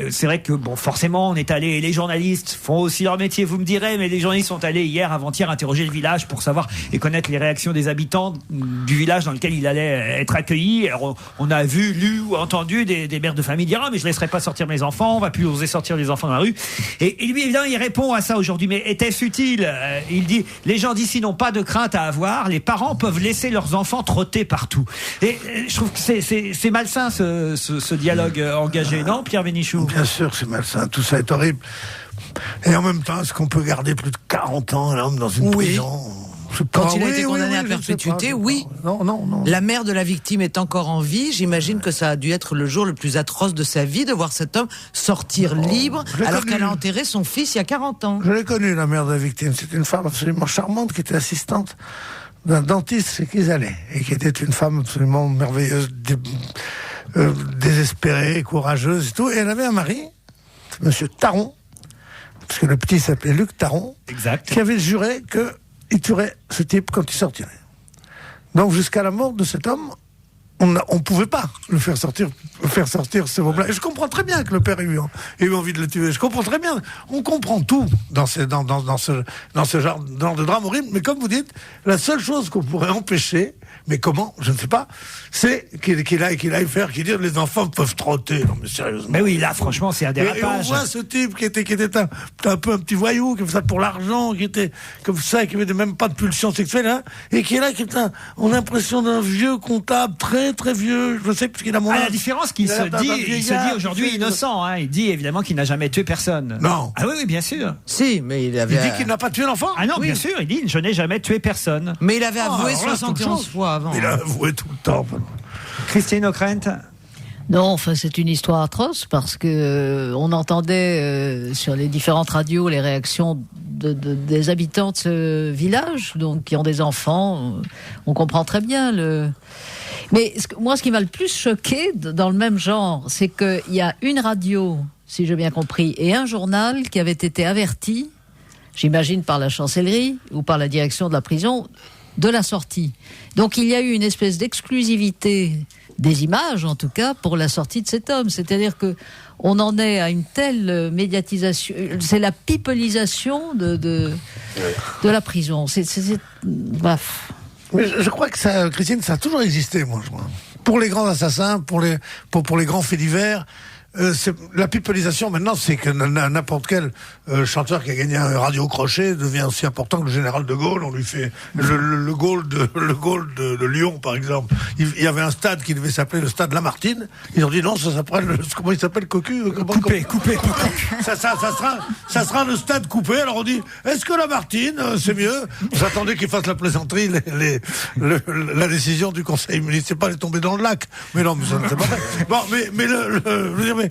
c'est vrai que bon, forcément, on est allé. Les journalistes font aussi leur métier, vous me direz, mais les journalistes sont allés hier, avant-hier, interroger le village pour savoir et connaître les réactions des habitants du village dans lequel il allait être accueilli. Alors, on a vu, lu ou entendu des mères de famille dire mais je laisserai pas sortir mes enfants, on va plus oser sortir les enfants dans la rue. Et lui, évidemment, il répond à ça aujourd'hui. Mais était-ce utile? Il dit les gens d'ici n'ont pas de crainte à avoir. Les parents peuvent laisser leurs enfants trotter partout. Et je trouve que c'est malsain ce dialogue engagé, non, Pierre Bénichou? Bien sûr, c'est malsain. Tout ça est horrible. Et en même temps, est-ce qu'on peut garder plus de 40 ans un homme dans une prison? Quand il a été condamné à perpétuité, oui. Non. La mère de la victime est encore en vie. J'imagine que ça a dû être le jour le plus atroce de sa vie de voir cet homme sortir libre alors qu'elle a enterré son fils il y a 40 ans. Je l'ai connue, la mère de la victime. C'était une femme absolument charmante qui était assistante d'un dentiste chez qui ils allaient et qui était une femme absolument merveilleuse, désespérée, courageuse et tout. Et elle avait un mari, Monsieur Taron, parce que le petit s'appelait Luc Taron, exact, qui avait juré qu'il tuerait ce type quand il sortirait. Donc jusqu'à la mort de cet homme, on pouvait pas le faire sortir ce moment-là. Et je comprends très bien que le père ait eu envie de le tuer. Je comprends très bien. On comprend tout dans ce genre de drame horrible. Mais comme vous dites, la seule chose qu'on pourrait empêcher, mais comment, je ne sais pas, c'est qu'il aille faire, qu'il dise les enfants peuvent trotter. Non mais sérieusement. Mais oui, là franchement c'est un dérapage. Et on voit ce type qui était un peu un petit voyou, qui faisait ça pour l'argent, qui était comme ça, qui avait même pas de pulsion sexuelle, hein, et qui est là, on a l'impression d'un vieux comptable très très vieux. Je sais parce qu'il a mon âge. La différence qu'il se dit aujourd'hui innocent. Hein, il dit évidemment qu'il n'a jamais tué personne. Non. Ah oui, bien sûr. Si, mais il dit qu'il n'a pas tué l'enfant. Ah non, bien sûr, il dit je n'ai jamais tué personne. Mais il avait avoué 71 fois avant. Il a avoué tout le temps. Christine Ockrent. Non, enfin c'est une histoire atroce parce que on entendait sur les différentes radios les réactions des habitants de ce village, donc qui ont des enfants. On comprend très bien Mais moi, ce qui m'a le plus choqué dans le même genre, c'est qu'il y a une radio, si j'ai bien compris, et un journal qui avaient été avertis, j'imagine par la chancellerie ou par la direction de la prison, de la sortie. Donc il y a eu une espèce d'exclusivité des images, en tout cas, pour la sortie de cet homme. C'est-à-dire que on en est à une telle médiatisation, c'est la pipelisation de la prison. Bref. Mais je crois que ça, Christine, ça a toujours existé, moi, je crois. Pour les grands assassins, pour les grands faits divers, la pipelisation maintenant, c'est que n'importe quel chanteur qui a gagné un radio crochet devient aussi important que le général de Gaulle. On lui fait le Gaulle de Lyon, par exemple. Il y avait un stade qui devait s'appeler le stade Lamartine. Ils ont dit non, ça s'appelle comment il s'appelle, Cocu, coupé. Ça sera le stade coupé. Alors on dit est-ce que Lamartine c'est mieux? J'attendais qu'il fasse la plaisanterie. La décision du conseil municipal est tombée dans le lac. Mais non, mais ça ne s'est pas fait. Bon, mais je veux dire, mais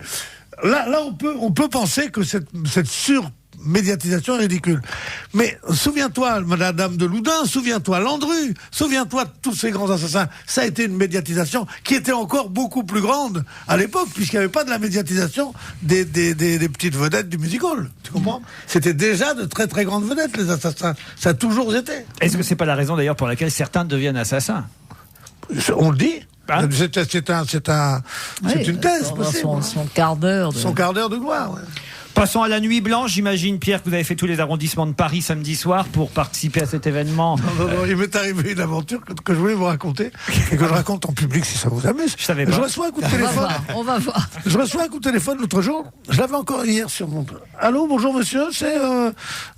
là on peut penser que cette surmédiatisation est ridicule. Mais souviens-toi, Madame de Loudun, souviens-toi Landru, souviens-toi de tous ces grands assassins. Ça a été une médiatisation qui était encore beaucoup plus grande à l'époque, puisqu'il n'y avait pas de la médiatisation des petites vedettes du music-hall. Tu comprends? C'était déjà de très très grandes vedettes, les assassins. Ça a toujours été. Est-ce que c'est pas la raison d'ailleurs pour laquelle certains deviennent assassins? On le dit. C'est une thèse possible. Son quart d'heure. Son quart d'heure de gloire. Ouais. Passons à la nuit blanche. J'imagine, Pierre, que vous avez fait tous les arrondissements de Paris samedi soir pour participer à cet événement. Non, il m'est arrivé une aventure que je voulais vous raconter et que je raconte en public si ça vous amuse. Je savais pas. Je reçois un coup de téléphone. On va voir. Je reçois un coup de téléphone l'autre jour. Je l'avais encore hier sur mon. Allô, bonjour monsieur, c'est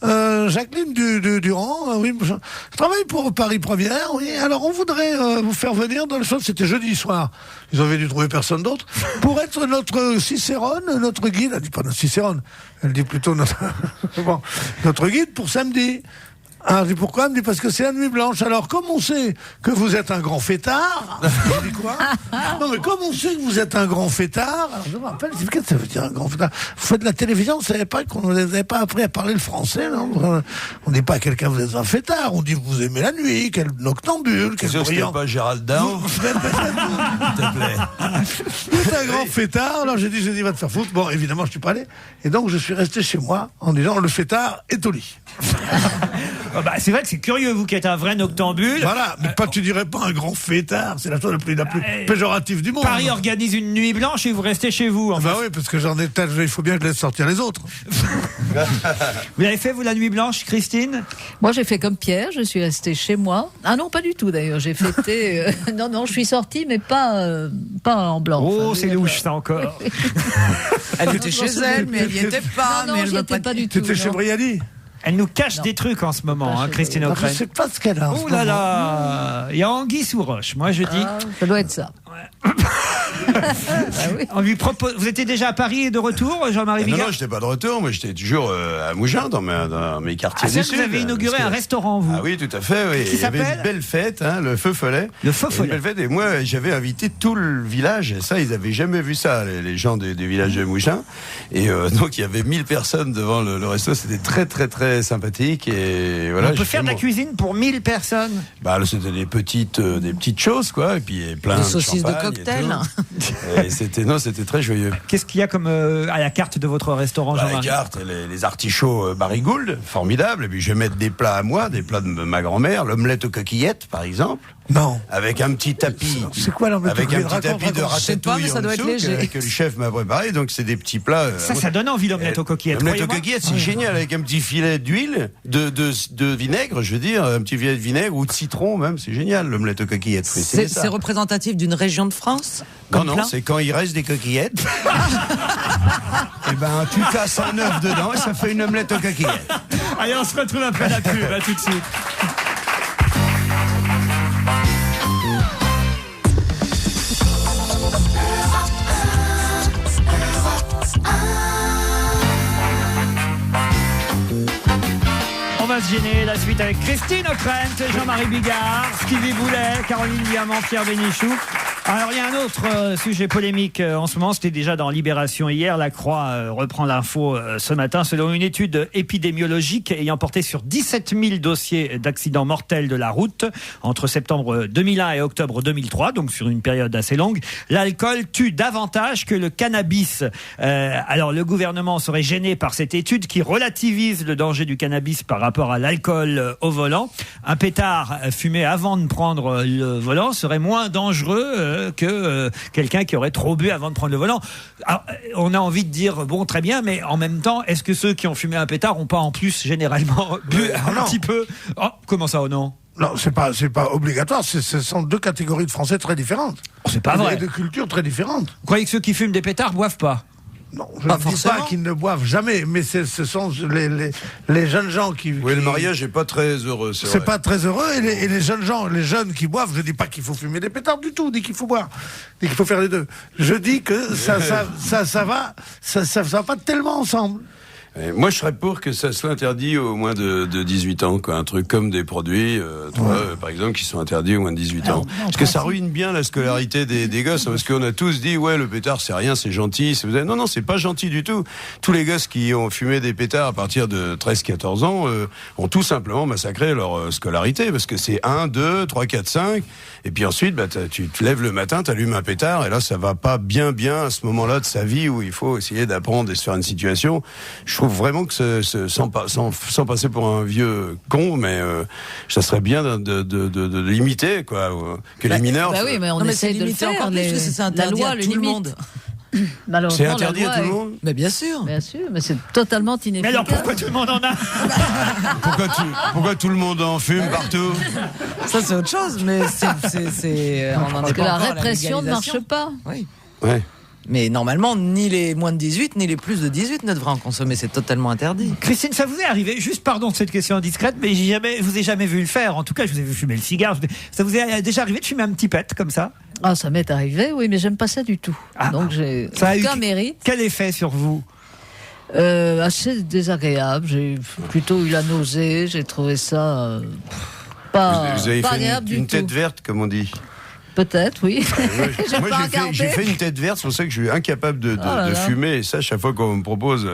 Jacqueline Durand. Oui, je travaille pour Paris Première. Oui, alors on voudrait vous faire venir dans le soir. C'était jeudi soir. Ils avaient dû trouver personne d'autre pour être notre Cicérone, notre guide. Elle dit pas notre Cicérone. Elle dit plutôt notre guide pour samedi. Alors, je dis pourquoi? Elle me dit parce que c'est la nuit blanche. Alors, comme on sait que vous êtes un grand fêtard, je dis quoi? Non, mais comme on sait que vous êtes un grand fêtard, alors je me rappelle, qu'est-ce que ça veut dire un grand fêtard? Vous faites de la télévision, vous savez pas qu'on ne vous avait pas appris à parler le français, non? On dit pas à quelqu'un vous êtes un fêtard, on dit vous aimez la nuit, quel noctambule, quel brillant. C'est pas Gérald Dain. S'il te plaît. Vous êtes un grand fêtard, alors j'ai dit, va te faire foutre. Bon, évidemment, je suis pas allé. Et donc, je suis resté chez moi en disant, le fêtard est au lit. C'est vrai que c'est curieux, vous qui êtes un vrai noctambule. Voilà, mais tu dirais pas un grand fêtard, c'est la chose la plus péjorative du monde. Paris organise une nuit blanche et vous restez chez vous. Oui, parce que j'en ai il faut bien que je laisse sortir les autres. Vous l'avez fait, vous, la nuit blanche, Christine? Moi, j'ai fait comme Pierre, je suis restée chez moi. Ah non, pas du tout d'ailleurs, j'ai fêté... non, je suis sortie, mais pas en blanc. Oh, c'est louche, ça encore. Elle était chez elle, mais elle n'y était pas. Non, mais j'y étais pas du tout. T'étais chez Briani? Elle nous cache des trucs en ce moment, Christine O'Krent. Je sais pas ce qu'elle a. Oh là là, il y a anguille sous roche. Moi, je dis. Ça doit être ça. Oui. On lui propose. Vous étiez déjà à Paris et de retour, Jean-Marie Bigard? Non, j'étais pas de retour. Moi, j'étais toujours à Mougins, dans mes quartiers du Sud. Vous avez inauguré un restaurant, vous? Ah oui, tout à fait. Oui. Qui s'appelle? Il y avait une belle fête, le Feu Follet. Le Feu Follet. Une belle fête. Et moi, j'avais invité tout le village. Et ça, ils avaient jamais vu ça, les gens du village de Mougins. Et donc, il y avait 1000 personnes devant le resto. C'était très, très, très sympathique. Et voilà. On peut faire de la cuisine pour 1000 personnes. C'était des petites choses, quoi. Et puis plein de saucisses de cocktail. Et c'était très joyeux. Qu'est-ce qu'il y a comme à la carte de votre restaurant, Jean-Marie? La carte, les artichauts Barigould, formidable. Et puis je vais mettre des plats à moi, des plats de ma grand-mère, l'omelette aux coquillettes, par exemple. Non. Avec un petit tapis. C'est quoi l'omelette aux coquillettes? Avec un petit tapis de ratatouille en dessous que le chef m'a préparé. Donc c'est des petits plats. Ça donne envie, l'omelette aux coquillettes. L'omelette aux coquillettes, c'est génial, avec un petit filet d'huile, de vinaigre, je veux dire, un petit filet de vinaigre ou de citron même. C'est génial, l'omelette aux coquillettes. C'est représentatif d'une région de France? Non, c'est quand il reste des coquillettes. Et tu casses un œuf dedans et ça fait une omelette aux coquillettes. Allez, on se retrouve après la pub, tout de suite. On va se gêner, la suite avec Christine O'Krent, Jean-Marie Bigard, Stevie Boulet, Caroline Diamant, Pierre Bénichou. Alors, il y a un autre sujet polémique en ce moment, c'était déjà dans Libération hier. La Croix reprend l'info ce matin. Selon une étude épidémiologique ayant porté sur 17 000 dossiers d'accidents mortels de la route entre septembre 2001 et octobre 2003, donc sur une période assez longue, l'alcool tue davantage que le cannabis. Alors, le gouvernement serait gêné par cette étude qui relativise le danger du cannabis par rapport à l'alcool au volant. Un pétard fumé avant de prendre le volant serait moins dangereux que quelqu'un qui aurait trop bu avant de prendre le volant. Alors, on a envie de dire, bon, très bien, mais en même temps, est-ce que ceux qui ont fumé un pétard n'ont pas en plus généralement bu un petit peu? Oh, comment ça, non? Non, c'est pas obligatoire. Ce sont deux catégories de Français très différentes. C'est pas vrai. Et de cultures très différentes. Vous croyez que ceux qui fument des pétards boivent pas? Non, je ne dis pas qu'ils ne boivent jamais, mais ce sont les jeunes gens qui... Oui, le mariage n'est pas très heureux, c'est vrai. C'est pas très heureux, et les jeunes gens, les jeunes qui boivent, je dis pas qu'il faut fumer des pétards du tout, je dis qu'il faut boire, je dis qu'il faut faire les deux. Je dis que ça va pas tellement ensemble. Moi, je serais pour que ça soit interdit au moins de 18 ans, quoi. Un truc comme des produits, par exemple, qui sont interdits au moins de 18 ans. Parce que ça ruine bien la scolarité des gosses, parce qu'on a tous dit, ouais, le pétard, c'est rien, c'est gentil. Non, c'est pas gentil du tout. Tous les gosses qui ont fumé des pétards à partir de 13-14 ans ont tout simplement massacré leur scolarité, parce que c'est 1, 2, 3, 4, 5, et puis ensuite, tu te lèves le matin, t'allumes un pétard, et là, ça va pas bien à ce moment-là de sa vie où il faut essayer d'apprendre et se faire une situation. Je trouve vraiment que sans passer pour un vieux con, mais ça serait bien de limiter, quoi, que les mineurs. Oui, mais on essaie de le faire. Encore plus, c'est interdit à tout le monde. C'est interdit à tout le monde? Mais bien sûr. Bien sûr, mais c'est totalement inefficace. Mais alors pourquoi tout le monde en a? Pourquoi tout le monde en fume partout? Ça, c'est autre chose, mais parce que la répression ne marche pas. Oui. Ouais. Mais normalement, ni les moins de 18, ni les plus de 18 ne devraient en consommer. C'est totalement interdit. Christine, ça vous est arrivé, juste pardon de cette question indiscrète, mais je vous ai jamais vu le faire. En tout cas, je vous ai vu fumer le cigare. Ça vous est déjà arrivé de fumer un petit pet comme ça? Ah, ça m'est arrivé, oui, mais j'aime pas ça du tout. Donc j'ai aucun mérite. Quel effet sur vous? Assez désagréable. J'ai plutôt eu la nausée. J'ai trouvé ça pas Vous avez pas fait agréable du une tout. tête verte, comme on dit. Peut-être, oui. Moi, j'ai fait une tête verte, c'est pour ça que je suis incapable de fumer. Et ça, à chaque fois qu'on me propose...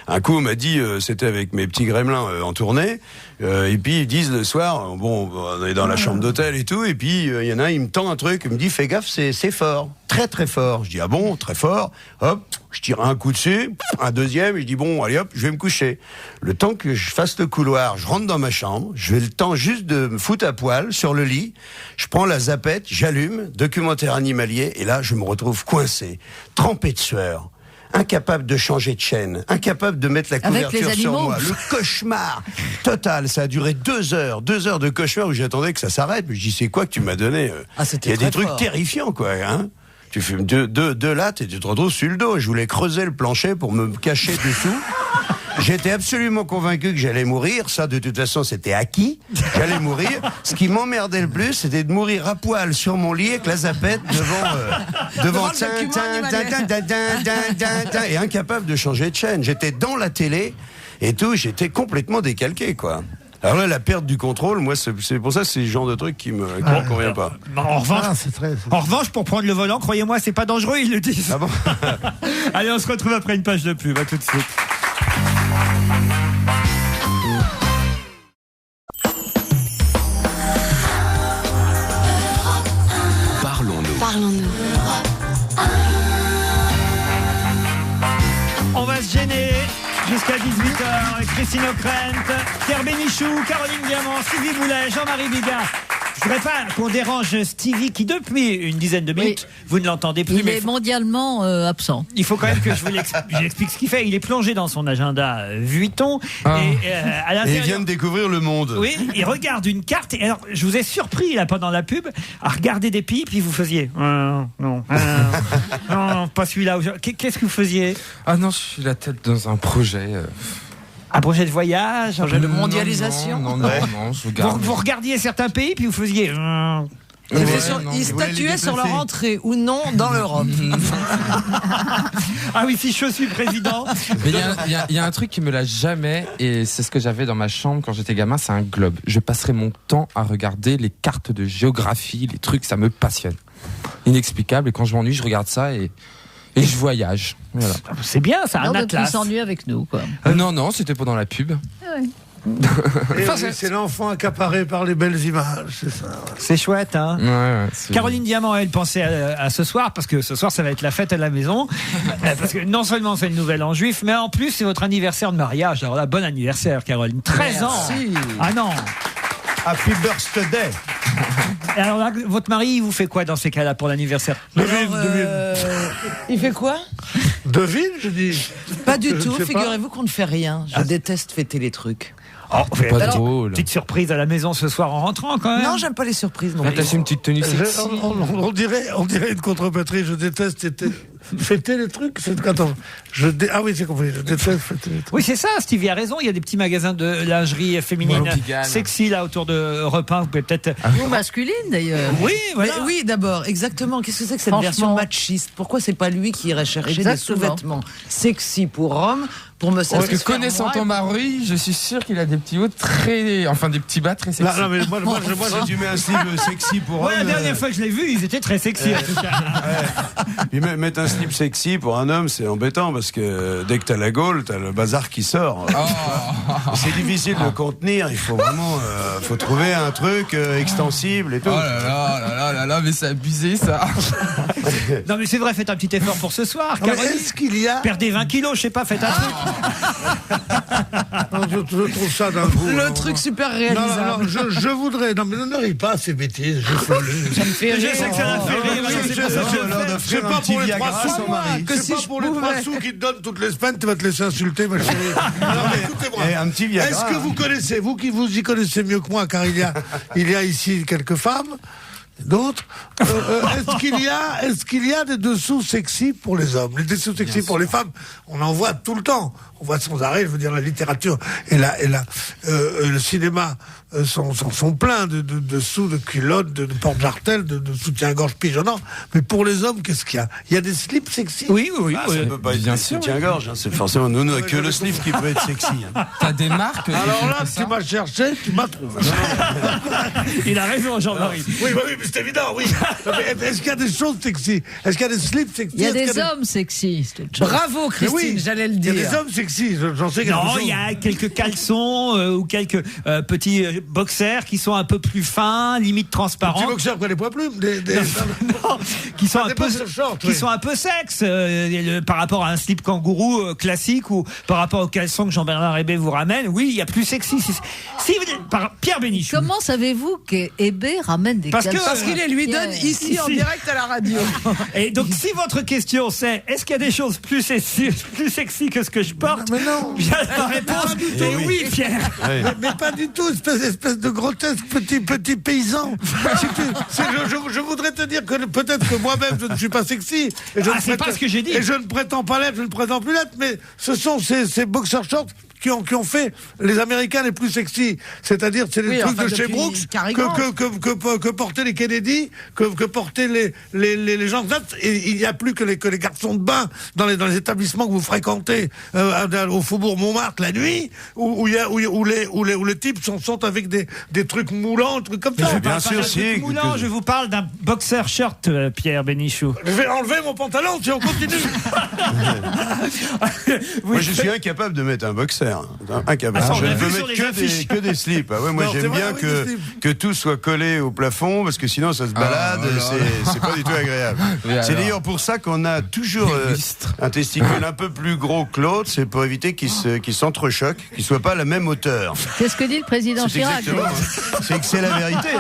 un coup, on m'a dit, c'était avec mes petits gremlins en tournée, et puis ils disent le soir, bon, on est dans la chambre d'hôtel et tout, et puis il y en a un, il me tend un truc, il me dit, fais gaffe, c'est fort. très très fort. Je dis, ah bon, très fort. Hop, je tire un coup dessus, un deuxième, et je dis, bon, allez hop, je vais me coucher. Le temps que je fasse le couloir, je rentre dans ma chambre, je vais le temps juste de me foutre à poil sur le lit, je prends la zappette, j'allume, documentaire animalier, et là, je me retrouve coincé, trempé de sueur. Incapable de changer de chaîne, incapable de mettre la couverture sur moi. Le cauchemar total, ça a duré 2 heures de cauchemar où j'attendais que ça s'arrête. Mais je dis, c'est quoi que tu m'as donné? Il y a des trucs terrifiants, quoi. Hein, tu fumes deux lattes et tu te retrouves sur le dos. Je voulais creuser le plancher pour me cacher dessous. J'étais absolument convaincu que j'allais mourir. Ça, de toute façon, c'était acquis. J'allais mourir. Ce qui m'emmerdait le plus, c'était de mourir à poil sur mon lit avec la zapette devant et incapable de changer de chaîne. J'étais dans la télé et tout. J'étais complètement décalqué, quoi. Alors là, la perte du contrôle, moi, c'est pour ça, c'est le genre de truc qui me convient pas. En revanche, pour prendre le volant, croyez-moi, c'est pas dangereux, ils le disent. Ah bon? Allez, on se retrouve après une page de pub. À tout de suite. Parlons-nous. On va se gêner jusqu'à 18h avec Christine O'Krent, Pierre Bénichou, Caroline Diamant, Sylvie Boulet, Jean-Marie Bigard. Je ne voudrais pas qu'on dérange Stevie qui, depuis une dizaine de minutes, vous ne l'entendez plus. Il est mondialement absent. Il faut quand même que je vous l'explique ce qu'il fait. Il est plongé dans son agenda Vuitton. Et à l'intérieur, il vient de découvrir le monde. Oui, il regarde une carte. Et alors, je vous ai surpris là pendant la pub à regarder des pays, puis vous faisiez non, pas celui-là. Qu'est-ce que vous faisiez? Ah non, je suis la tête dans un projet. Un projet de voyage, un projet de mondialisation. Non, je regarde. Vous regardiez certains pays, puis vous faisiez. Ils statuaient sur leur entrée ou non dans l'Europe. Ah oui, si je suis président. Mais il y a un truc qui me lâche jamais, et c'est ce que j'avais dans ma chambre quand j'étais gamin, c'est un globe. Je passerai mon temps à regarder les cartes de géographie, les trucs, ça me passionne. Inexplicable, et quand je m'ennuie, je regarde ça et je voyage. Voilà. C'est bien, ça, un atlas. Tu s'ennuies avec nous, quoi. Non, c'était pendant la pub. C'est l'enfant accaparé par les belles images, c'est ça. C'est chouette, hein. Ouais, Caroline Diamant, elle pensait à ce soir, parce que ce soir, ça va être la fête à la maison. Parce que non seulement c'est une nouvelle en juif, mais en plus, c'est votre anniversaire de mariage. Alors là, bon anniversaire, Caroline. 13 ans. Ah non. Happy birthday. Alors là, votre mari, il vous fait quoi dans ces cas-là pour l'anniversaire? Il fait quoi? Devine, je dis. Pas du tout, figurez-vous qu'on ne fait rien. Je déteste fêter les trucs. Pas drôle. Petite surprise à la maison ce soir en rentrant quand même. Non, j'aime pas les surprises. T'as une petite tenue sexy. On dirait une contrepétrie. Je déteste fêter les trucs. Attends, ah oui, c'est compris. Je déteste fêter les trucs. Oui, c'est ça. Stevie a raison. Il y a des petits magasins de lingerie féminine sexy là autour de Europe 1. Vous pouvez peut-être. Ou masculine d'ailleurs. Oui, voilà. Mais oui, d'abord, exactement. Qu'est-ce que c'est que cette version machiste? Pourquoi c'est pas lui qui irait chercher des sous-vêtements sexy pour hommes? Pour me Parce que connaissant ton mari, je suis sûr qu'il a des petits hauts des petits bas très sexy. Non, mais moi si tu mets un slip sexy pour homme. La dernière fois que je l'ai vu, ils étaient très sexy en tout cas. Puis mettre un slip sexy pour un homme, c'est embêtant parce que dès que t'as la gaule, t'as le bazar qui sort. C'est difficile de le contenir. Il faut vraiment, faut trouver un truc extensible et tout. Oh là là, mais c'est abusé ça. Non mais c'est vrai, faites un petit effort pour ce soir. Est-ce qu'il y a perdez 20 kilos, je sais pas, faites un truc. Non, je trouve ça d'un goût. Le truc super réalisable. Non, je voudrais. Non, mais ne ris pas à ces bêtises. Ça me fait rire. Je sais que ça m'a fait rire. C'est pas pour les 3 sous, que si je pour les 3 sous qui te donnent toutes les semaines, tu vas te laisser insulter, ma chérie. Alors, écoutez-moi. Un petit Viagra. Est-ce que vous connaissez, vous qui vous y connaissez mieux que moi, car il y a ici quelques femmes, d'autres, est-ce qu'il y a des dessous sexy pour les hommes? Les dessous sexy pour les femmes, on en voit tout le temps. On voit sans arrêt, je veux dire, la littérature et le cinéma sont pleins de dessous, de culottes, de porte-jartelles, de soutien-gorge pigeonnant. Mais pour les hommes, qu'est-ce qu'il y a? Il y a des slips sexy? Oui. Ça peut pas être soutien-gorge. C'est forcément nous que le slip qui peut être sexy. T'as des marques? Alors là, tu m'as cherché, tu m'as trouvé. Il a raison, Jean-Marie. Oui, mais c'est évident, oui. Est-ce qu'il y a des choses sexy? Est-ce qu'il y a des slips sexy? Il y a des hommes sexy. Bravo, Christine, j'allais le dire. Il y a des hommes sexy. sexy, j'en sais quelque chose. Non, il y a quelques caleçons ou quelques petits boxers qui sont un peu plus fins, limite transparents. Petits boxers, quoi, les poids plumes Non, qui sont un peu sexes par rapport à un slip kangourou classique ou par rapport au caleçon que Jean-Bernard Hébé vous ramène. Oui, il y a plus sexy. Pierre Bénichou. Comment savez-vous qu'Hébé ramène des caleçons? Parce qu'il les lui donne ici en direct à la radio. Et donc, si votre question c'est est-ce qu'il y a des choses plus sexy que ce que je porte? Mais non. La réponse est oui, Pierre. Mais pas du tout, espèce de grotesque petit paysan. Je voudrais te dire que peut-être que moi-même je ne suis pas sexy. Et c'est pas ce que j'ai dit. Et je ne prétends pas l'être, je ne prétends plus l'être, mais ce sont ces boxer shorts qui ont fait les Américains les plus sexy. C'est-à-dire, c'est les trucs de chez Brooks que portaient les Kennedy, que portaient les gens. Et il n'y a plus que les garçons de bain dans les établissements que vous fréquentez au Faubourg Montmartre la nuit, où les types sont avec des trucs moulants, trucs comme ça. Bien sûr, si. Je vous parle d'un boxer shirt, Pierre Bénichou. Je vais enlever mon pantalon si on continue. Moi, je suis incapable de mettre un boxer. Incapable. Je ne veux mettre que des slips. Ah ouais, moi, j'aime bien que tout soit collé au plafond, parce que sinon, ça se balade. C'est pas du tout agréable. C'est d'ailleurs pour ça qu'on a toujours un testicule un peu plus gros que l'autre. C'est pour éviter qu'il s'entrechoque, qu'il soit pas à la même hauteur. Qu'est-ce que dit le président Chirac? C'est que c'est la vérité.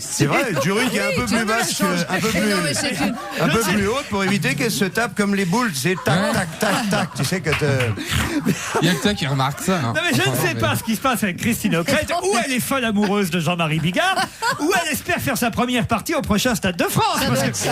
C'est vrai, Jury qui est un peu plus basse, un peu plus haute pour éviter qu'elle se tape comme les boules. C'est tac, tac, tac, tac. Tu sais que il y a que toi qui remarque ça. Hein. Non mais je ne sais pas ce qui se passe avec Christine Ockrent. Ou elle est folle amoureuse de Jean-Marie Bigard, ou elle espère faire sa première partie au prochain Stade de France. Ça doit être ça.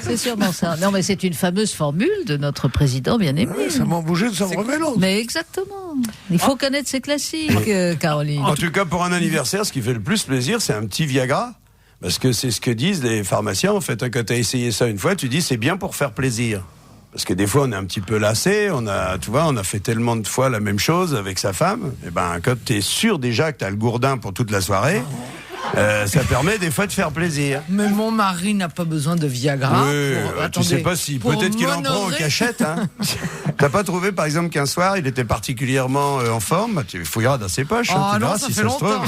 C'est sûrement ça. Non mais c'est une fameuse formule de notre président bien aimé. Ça m'a bougé de s'en remettre l'autre. Mais exactement. Il faut connaître ses classiques, Caroline. En tout cas, pour un anniversaire, ce qui fait le plus plaisir, c'est un petit Viagra. Parce que c'est ce que disent les pharmaciens, en fait. Quand tu as essayé ça une fois, tu dis c'est bien pour faire plaisir. Parce que des fois, on est un petit peu lassé, on a fait tellement de fois la même chose avec sa femme. Et ben, quand tu es sûr déjà que tu as le gourdin pour toute la soirée, ça permet des fois de faire plaisir. Mais mon mari n'a pas besoin de Viagra. Oui, tu sais pas si. Peut-être qu'il en prend en cachette. Hein. T'as pas trouvé, par exemple, qu'un soir, il était particulièrement en forme? Tu fouilleras dans ses poches, tu verras si ça se trouve.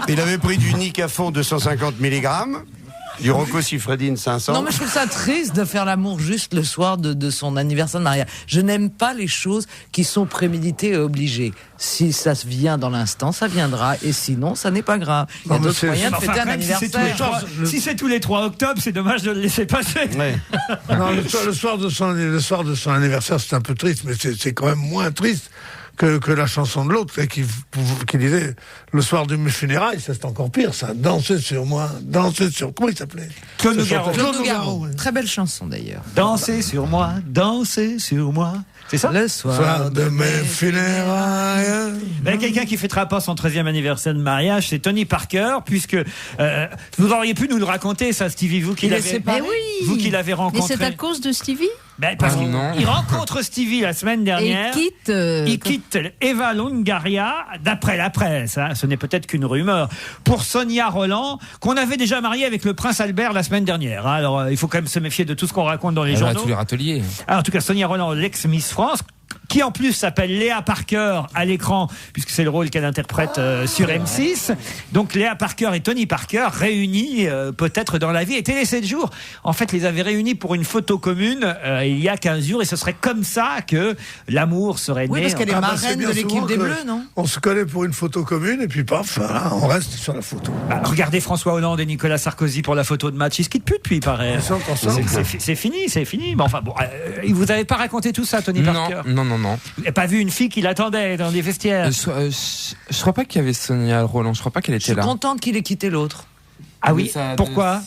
Il avait pris du Nicafon 250 mg. Du Rocco Siffredine 500. Non mais je trouve ça triste de faire l'amour juste le soir de son anniversaire de mariage. Je n'aime pas les choses qui sont préméditées et obligées. Si ça se vient dans l'instant, ça viendra. Et sinon, ça n'est pas grave. Il y a d'autres moyens de fêter un anniversaire. Si c'est tous les 3 octobre, c'est dommage de le laisser passer. Ouais. Non, le soir de son anniversaire, c'est un peu triste, mais c'est quand même moins triste que la chanson de l'autre qui disait le soir de mes funérailles. Ça, c'est encore pire, ça. Danser sur moi, danser sur... Comment il s'appelait? Claude Nougaro. Très belle chanson d'ailleurs. Danser sur moi, danser sur moi. C'est ça? Le soir de mes funérailles. Ben, quelqu'un qui fêtera pas son 13e anniversaire de mariage, c'est Tony Parker, puisque vous auriez pu nous le raconter, ça, Stevie, vous qui l'avez rencontré. Mais c'est à cause de Stevie? Ben, parce qu'il rencontre Stevie la semaine dernière. Et il quitte Eva Longoria, d'après la presse, hein, ce n'est peut-être qu'une rumeur, pour Sonia Rolland, qu'on avait déjà mariée avec le prince Albert la semaine dernière. Hein. Alors, il faut quand même se méfier de tout ce qu'on raconte dans les journaux. À tous les râteliers. Alors, en tout cas, Sonia Rolland, l'ex-Miss France, qui en plus s'appelle Léa Parker à l'écran, puisque c'est le rôle qu'elle interprète sur M6. Donc Léa Parker et Tony Parker réunis peut-être dans la vie. Et Télé 7 jours, en fait, les avait réunis pour une photo commune il y a 15 jours. Et ce serait comme ça que l'amour serait né. Oui, parce qu'elle est marraine de l'équipe des Bleus, non? On se connaît pour une photo commune et puis paf, on reste sur la photo. Bah, regardez François Hollande et Nicolas Sarkozy pour la photo de match. Ils se quittent plus depuis, il paraît. C'est fini. Bon, enfin, bon, vous avez pas raconté tout ça, Tony Parker? Non. Vous n'avez pas vu une fille qui l'attendait dans des vestiaires? Je crois pas qu'il y avait Sonia Rolland. Je crois pas qu'elle était là. Je suis contente qu'il ait quitté l'autre. Ah oui, pourquoi?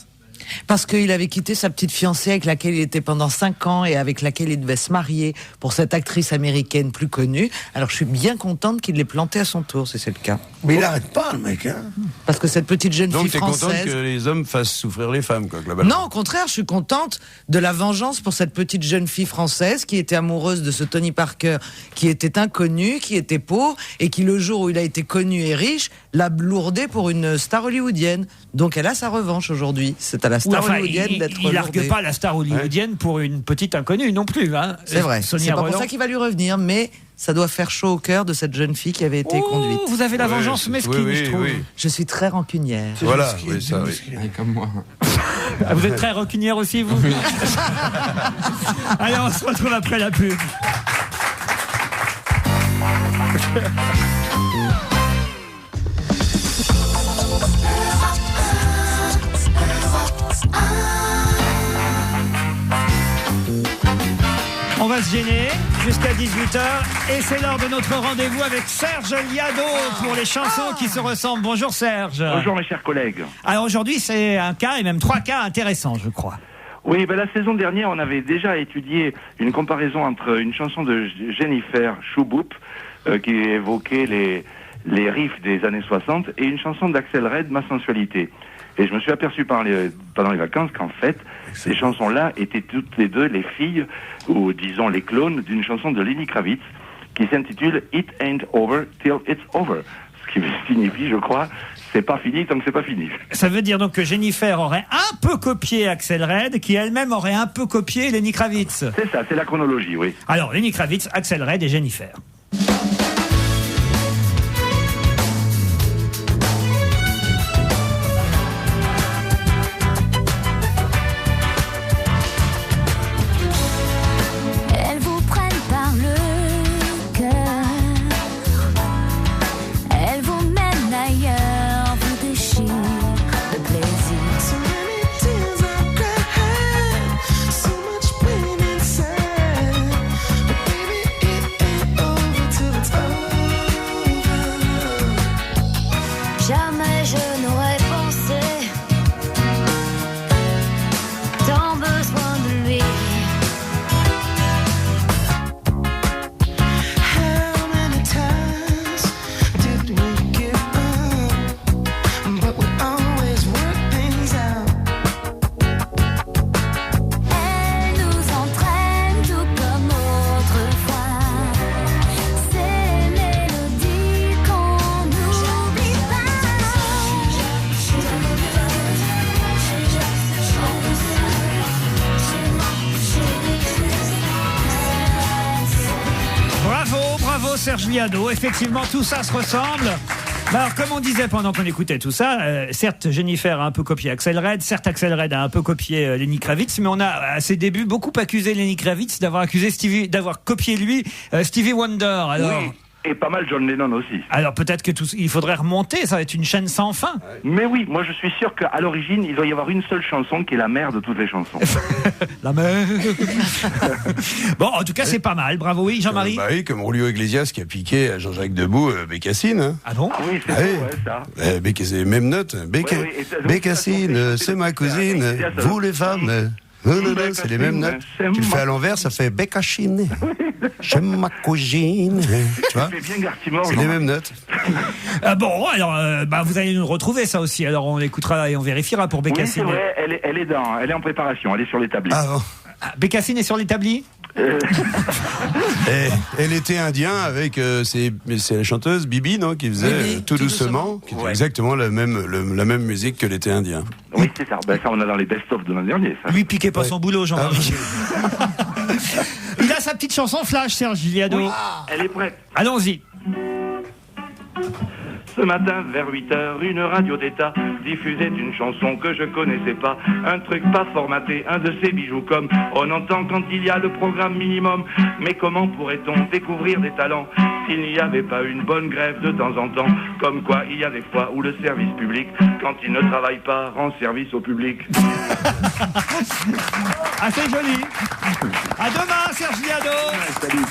Parce qu'il avait quitté sa petite fiancée avec laquelle il était pendant 5 ans et avec laquelle il devait se marier pour cette actrice américaine plus connue. Alors je suis bien contente qu'il l'ait planté à son tour, si c'est le cas. Mais il n'arrête pas, le mec. Hein. Parce que cette petite jeune fille française... Donc t'es contente que les hommes fassent souffrir les femmes, quoi, globalement? Non, au contraire, je suis contente de la vengeance pour cette petite jeune fille française qui était amoureuse de ce Tony Parker, qui était inconnu, qui était pauvre, et qui, le jour où il a été connu et riche, l'a lourdé pour une star hollywoodienne. Donc elle a sa revanche aujourd'hui. C'est à à la star Enfin, hollywoodienne d'être il largue lourdée. pas la star hollywoodienne pour une petite inconnue non plus. Hein. C'est vrai. C'est Sonia pas Rolland. pour ça qu'il va lui revenir, mais ça doit faire chaud au cœur de cette jeune fille qui avait été conduite. Vous avez la vengeance mesquine, je trouve. Je suis très rancunière. Voilà, oui, ça, oui. Comme moi. Ah, vous êtes très rancunière aussi, vous. Allez, on se retrouve après la pub. On va se gêner jusqu'à 18h et c'est l'heure de notre rendez-vous avec Serge Liado pour les chansons qui se ressemblent. Bonjour Serge. Bonjour mes chers collègues. Alors aujourd'hui c'est un cas et même 3 cas intéressants je crois. Oui, ben la saison dernière on avait déjà étudié une comparaison entre une chanson de Jennifer Choubouk qui évoquait les riffs des années 60 et une chanson d'Axel Red, Ma sensualité. Et je me suis aperçu pendant les vacances qu'en fait, ces chansons-là étaient toutes les deux les filles, ou disons les clones, d'une chanson de Lenny Kravitz qui s'intitule It Ain't Over Till It's Over. Ce qui signifie, je crois, c'est pas fini tant que c'est pas fini. Ça veut dire donc que Jennifer aurait un peu copié Axel Red, qui elle-même aurait un peu copié Lenny Kravitz. C'est ça, c'est la chronologie, oui. Alors, Lenny Kravitz, Axel Red et Jennifer. Jamais je n'aurais pensé tant besoin de lui. How many times did we give up? But we always work things out. Elle nous entraîne tout comme autrefois. Ces mélodies qu'on n'oublie pas. Bravo Serge Liado. Effectivement, tout ça se ressemble. Alors, comme on disait pendant qu'on écoutait tout ça, certes, Jennifer a un peu copié Axel Red, certes, Axel Red a un peu copié Lenny Kravitz, mais on a, à ses débuts, beaucoup accusé Lenny Kravitz d'avoir copié lui, Stevie Wonder. Alors, oui. Et pas mal John Lennon aussi. Alors peut-être que il faudrait remonter, ça va être une chaîne sans fin. Mais oui, moi je suis sûr qu'à l'origine, il doit y avoir une seule chanson qui est la mère de toutes les chansons. La mère. Bon, en tout cas, c'est pas mal. Bravo, oui, Jean-Marie. Bah oui, comme Julio Iglesias qui a piqué à Jean-Jacques Debout Bécassine. Hein. Ah bon? Ah oui, c'est ça. C'est même note. Bécassine, c'est ma cousine. Vous les femmes. Non, c'est les mêmes notes. Tu le fais à l'envers, ça fait Bécassine. J'aime ma cousine. Tu vois? C'est les mêmes notes. Bon, alors, vous allez nous retrouver ça aussi. Alors, on l'écoutera et on vérifiera pour Bécassine. Oui, c'est vrai, elle est en préparation, elle est sur l'établi. Ah bon. Bécassine est sur l'établi? Elle était indien avec c'est la chanteuse Bibi, non, qui faisait Bibi, tout doucement, qui était exactement la même musique que l'été indien. Oui, c'est ça. Ben, ça, on a dans les best-of de l'an dernier. Ça. Lui piquait pas son boulot, Jean-Marie. Il a sa petite chanson flash, Serge Liado. Oui, elle est prête. Allons-y. Ce matin, vers 8h, une radio d'État diffusait une chanson que je connaissais pas. Un truc pas formaté, un de ces bijoux comme on entend quand il y a le programme minimum. Mais comment pourrait-on découvrir des talents s'il n'y avait pas une bonne grève de temps en temps? Comme quoi, il y a des fois où le service public, quand il ne travaille pas, rend service au public. Assez joli. À demain, Serge Liado. Salut.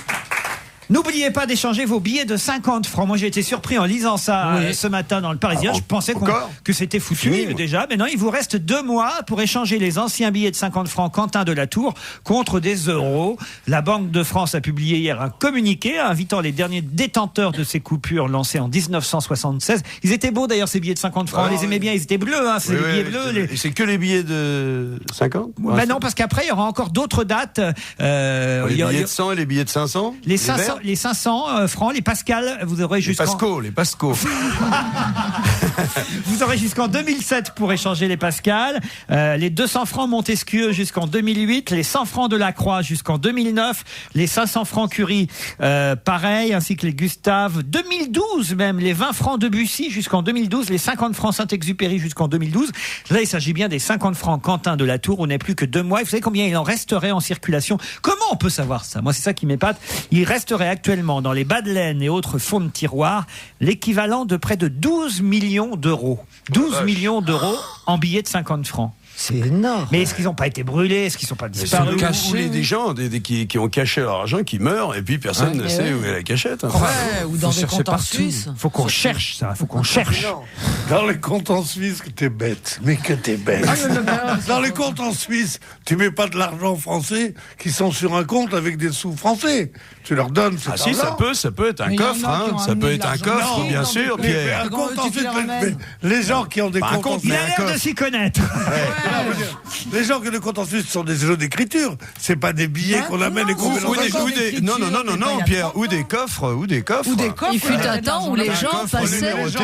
N'oubliez pas d'échanger vos billets de 50 francs. Moi, j'ai été surpris en lisant ça ce matin dans le Parisien. Je pensais que c'était foutu déjà. Mais non, il vous reste 2 mois pour échanger les anciens billets de 50 francs Quentin de la Tour contre des euros. La Banque de France a publié hier un communiqué invitant les derniers détenteurs de ces coupures lancées en 1976. Ils étaient beaux d'ailleurs, ces billets de 50 francs. On les aimait bien, ils étaient bleus. Hein, c'est les billets bleus. C'est que les billets de 50 non, parce qu'après, il y aura encore d'autres dates. Les billets de 100 et les billets de 500 Les 500. les 500 francs, les Pascal, vous aurez Les Pasco. Vous aurez jusqu'en 2007 pour échanger les Pascal. Les 200 francs Montesquieu jusqu'en 2008. Les 100 francs de la Croix jusqu'en 2009. Les 500 francs Curie, pareil, ainsi que les Gustave. 2012 même. Les 20 francs Debussy jusqu'en 2012. Les 50 francs Saint-Exupéry jusqu'en 2012. Là, il s'agit bien des 50 francs Quentin de la Tour. On n'est plus que 2 mois. Et vous savez combien il en resterait en circulation? Comment on peut savoir ça? Moi, c'est ça qui m'épate. Il resterait actuellement dans les bas de laine et autres fonds de tiroir l'équivalent de près de 12 millions d'euros. 12 millions d'euros en billets de 50 francs. C'est énorme. Mais est-ce qu'ils n'ont pas été brûlés? Est-ce qu'ils ne sont pas Ils sont disparus? cachés, des gens qui ont caché leur argent, qui meurent, et puis personne ne sait où est la cachette. Enfin, Ouais, ou dans des comptes en Suisse. Faut qu'on cherche ça, faut qu'on cherche. Dans les comptes en Suisse, que t'es bête. Mais que t'es bête. Dans les comptes en Suisse, tu mets pas de l'argent français qui sont sur un compte avec des sous français. Tu leur donnes cet Ah si, argent. ça peut être un Mais il y en coffre, a qui hein. ont Ça amené peut de être un l'argent. coffre, Non, bien non, sûr, mais- Pierre. Un compte Comment en tu te Suisse, les ramènes les gens qui ont des Bah, un comptes en compte, Il Suisse. a l'air de s'y connaître. Les gens qui ont des comptes en Suisse sont des jeux d'écriture. C'est pas des billets qu'on amène et qu'on met dans un compte. Non, Pierre, ou des coffres. Ou des coffres. Il fut un temps où les Un gens coffre passaient numéroté.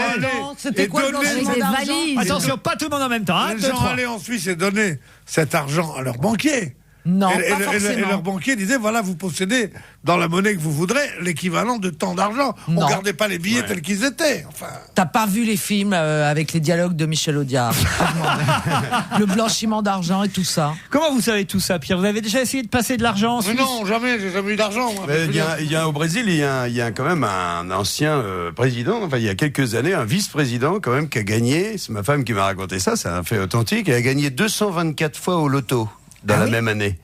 C'était quoi le avec des valises. Attention, pas tout le monde en même temps. Hein, Les deux, gens trois. allaient en Suisse et donnaient cet argent à leur banquier. Non, et, pas et forcément. leur banquier disait, voilà, vous possédez dans la monnaie que vous voudrez l'équivalent de tant d'argent. On Non. gardait pas les billets tels qu'ils étaient. Enfin, T'as pas vu les films avec les dialogues de Michel Audiard? Le blanchiment d'argent et tout ça. Comment vous savez tout ça, Pierre? Vous avez déjà essayé de passer de l'argent en mais Suisse? non, jamais, j'ai jamais eu d'argent. moi. Mais au Brésil, il y a quand même un ancien président, enfin il y a quelques années, un vice-président quand même qui a gagné, c'est ma femme qui m'a raconté ça, c'est un fait authentique, il a gagné 224 fois au loto dans la même année.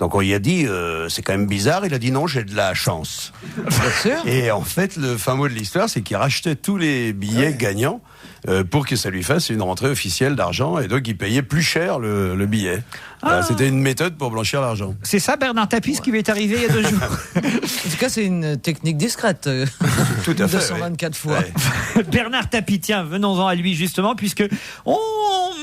Donc on lui a dit, c'est quand même bizarre, il a dit non, j'ai de la chance. Bien sûr. Et en fait, le fin mot de l'histoire, c'est qu'il rachetait tous les billets gagnants pour que ça lui fasse une rentrée officielle d'argent, et donc il payait plus cher le billet. Voilà, c'était une méthode pour blanchir l'argent. C'est ça, Bernard Tapie, ce qui lui est arrivé il y a 2 jours. En tout cas, c'est une technique discrète. Tout à fait. 224 fois. Ouais. Bernard Tapie, tiens, venons-en à lui justement, puisque on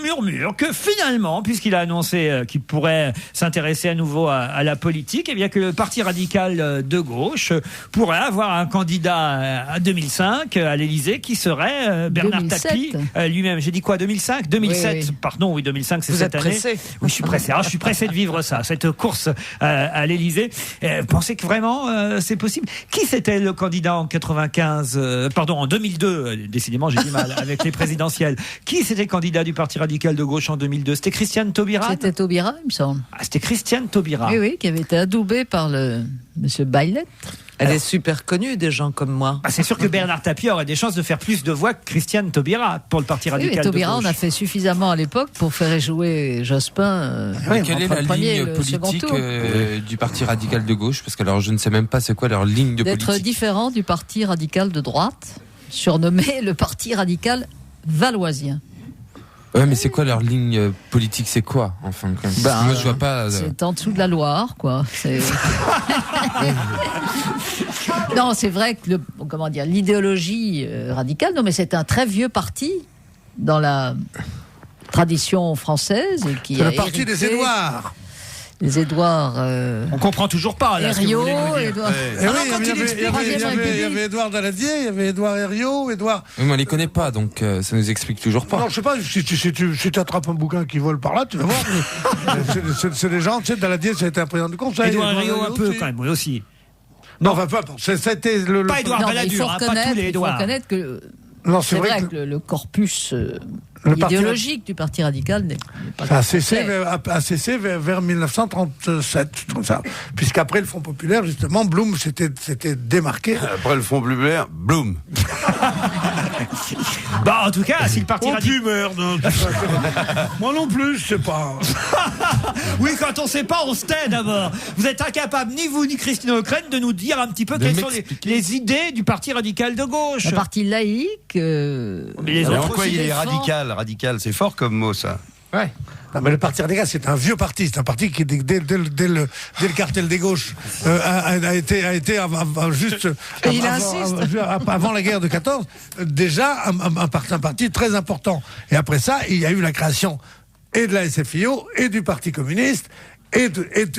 murmure que finalement, puisqu'il a annoncé qu'il pourrait s'intéresser à nouveau à la politique, eh bien que le Parti radical de gauche pourrait avoir un candidat à 2005 à l'Élysée qui serait Bernard 2007. Tapie lui-même. J'ai dit quoi, 2005 2007, Oui, oui. pardon, oui, 2005, c'est Vous cette êtes année. pressé. Oui, je suis pressé. Alors, je suis pressé de vivre ça, cette course à l'Élysée. Vous pensez que vraiment c'est possible? Qui c'était le candidat en 95 pardon, en 2002. Décidément, j'ai du mal avec les présidentielles. Qui c'était le candidat du Parti radical de gauche en 2002? C'était Christiane Taubira. C'était Taubira, il me semble. Ah, c'était Christiane Taubira. Oui, oui, qui avait été adoubé par le monsieur Baillet. Elle est super connue, des gens comme moi. Ah, c'est sûr que Bernard Tapie aurait des chances de faire plus de voix que Christiane Taubira pour le Parti Oui, radical mais de Taubira, gauche. on a fait suffisamment à l'époque pour faire échouer Jospin. Quelle est entre la le premier et ligne le second politique tour. du Parti radical de gauche? Parce que alors je ne sais même pas c'est quoi leur ligne de D'être politique. différent du Parti radical de droite, surnommé le Parti radical valoisien. Ouais, mais c'est quoi leur ligne politique? C'est quoi, enfin, quand même? Parce que moi, je vois pas. C'est en dessous de la Loire, quoi. C'est- non, c'est vrai que comment dire, l'idéologie radicale, non, mais c'est un très vieux parti dans la tradition française et qui C'est a le parti hérité- des Édouards. Les Édouards. On comprend toujours pas là, ce que vous Herriot, voulez nous dire. Édouard. Ouais. Eh Ah oui, non, quand il y il avait- explique il y avait- Troisième il y République. avait Édouard Daladier, il y avait Édouard Herriot, Édouard. Oui, mais on les connaît pas, donc ça nous explique toujours pas. Non, je sais pas, si tu attrapes un bouquin qui vole par là, tu vas voir. C'est des gens, tu sais, Daladier, c'était un président du conseil. Édouard Herriot un peu aussi. quand même, oui aussi. Non, enfin, c'était le. Pas Édouard Non, mais il faut Balladur, hein, pas tous reconnaître, les il faut Édouards. reconnaître que Non, c'est vrai que le corpus Le parti idéologique du Parti radical n'est pas Ça a cessé, complet. vers 1937, comme ça. Puisqu'après le Front Populaire, justement, Blum s'était démarqué. Après le Front Populaire, bloom. Bah, en tout cas, si le Parti Oh, radical. puis merde hein, moi non plus, je sais pas. Oui, quand on sait pas, on se tait d'abord. Vous êtes incapable, ni vous ni Christine O'Crane, de nous dire un petit peu De quelles sont m'expliquer. les idées du Parti radical de gauche. Un parti laïque. Mais les Mais autres en quoi aussi il est défend. radical, c'est fort comme mot ça. Ouais. Non, mais le Parti radical, c'est un vieux parti. C'est un parti qui, dès le cartel des gauches, a été juste Et il insiste. avant la guerre de 14, déjà un parti très important. Et après ça, il y a eu la création et de la SFIO et du Parti communiste et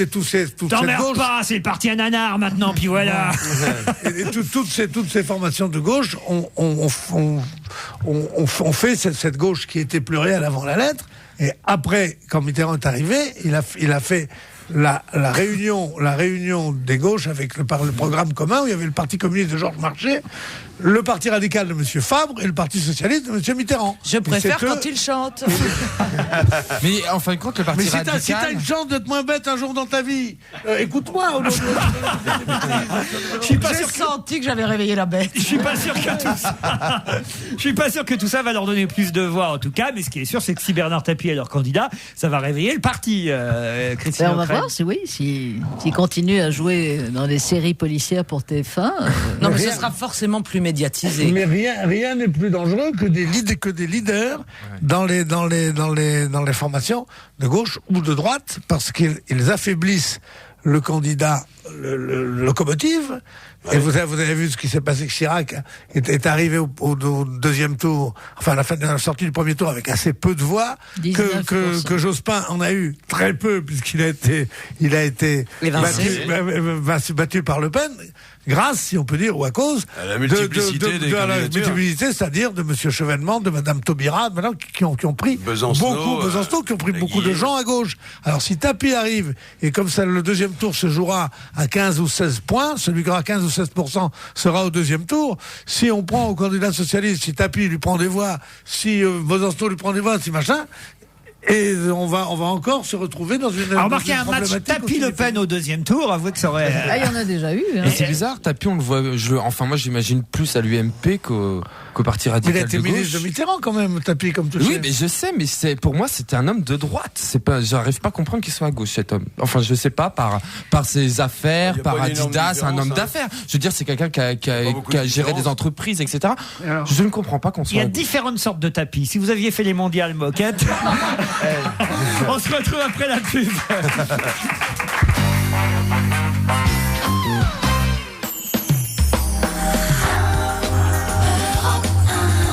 toutes ces T'emmerdes gauches. pas, c'est le parti à nanar maintenant, puis voilà. Et toutes ces formations de gauche on fait cette gauche qui était plurielle avant la lettre. Et après, quand Mitterrand est arrivé, il a fait la réunion des gauches avec le programme commun où il y avait le Parti communiste de Georges Marchais, le Parti radical de M. Fabre et le Parti socialiste de M. Mitterrand. Je préfère quand il chante. Mais en fin de compte, le parti Mais radical. si t'as une chance d'être moins bête un jour dans ta vie, écoute-moi. J'ai senti que j'avais réveillé la bête. Je suis pas sûr que tout ça va leur donner plus de voix en tout cas, mais ce qui est sûr, c'est que si Bernard Tapie est leur candidat, ça va réveiller le parti. Christine Ben, on va O'Crane. voir s'il continue à jouer dans des séries policières pour TF1. Non, mais ce sera forcément plus médiatisé. Mais rien n'est plus dangereux que des leaders dans les formations de gauche ou de droite, parce qu'ils affaiblissent le candidat, le locomotive. Et vous avez vu ce qui s'est passé. Chirac est arrivé au deuxième tour, enfin à la sortie du premier tour avec assez peu de voix, que Jospin en a eu très peu puisqu'il a été battu par Le Pen. Grâce, si on peut dire, ou à cause à la multiplicité des la candidatures. multiplicité, c'est-à-dire de M. Chevènement, de Mme Taubira, qui ont pris Besancenot, qui ont pris beaucoup de gens à gauche. Alors si Tapie arrive, et comme ça le deuxième tour se jouera à 15 ou 16 points, celui qui aura 15 ou 16% sera au deuxième tour. Si on prend au candidat socialiste, si Tapie lui prend des voix, si Besancenot lui prend des voix, si machin... Et on va encore se retrouver dans une. Alors, remarquez un match Tapie-Le Pen au deuxième tour, avouez que ça aurait. Ah, il y en a déjà eu. Hein. Et c'est bizarre, Tapie, on le voit. Enfin, moi, j'imagine plus à l'UMP qu'au Parti radical. Il a été de gauche. ministre de Mitterrand quand même, Tapie, comme tu sais. Oui, mais je sais, mais pour moi, c'était un homme de droite. J'arrive pas à comprendre qu'il soit à gauche, cet homme. Enfin, je sais pas, par ses affaires, par Adidas, un homme d'affaires. Je veux dire, c'est quelqu'un qui a géré des entreprises, etc. Alors, je ne comprends pas qu'on soit. Il y a à gauche. différentes sortes de tapis. Si vous aviez fait les mondiales moquettes, on se retrouve après la pub.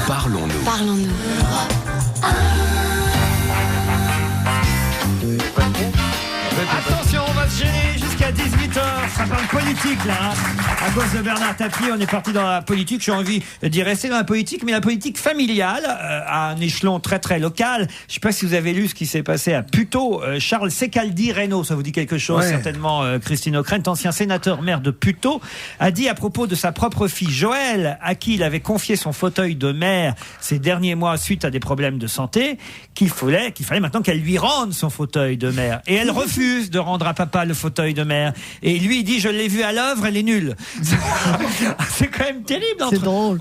Parlons-nous. Attention, on va se gêner jusqu'à 18h. Ça parle politique là. Hein. À cause de Bernard Tapie, on est parti dans la politique. J'ai envie d'y rester dans la politique, mais la politique familiale, à un échelon très très local. Je sais pas si vous avez lu ce qui s'est passé à Puteaux. Charles Secaldi-Reynaud, ça vous dit quelque chose, certainement, Christine O'Crane, ancien sénateur maire de Puteaux, a dit à propos de sa propre fille Joëlle, à qui il avait confié son fauteuil de maire ces derniers mois suite à des problèmes de santé, qu'il fallait maintenant qu'elle lui rende son fauteuil de maire. Et elle refuse de rendre à papa le fauteuil de maire. Et lui, il dit, je l'ai vu à l'œuvre, elle est nulle. C'est quand même terrible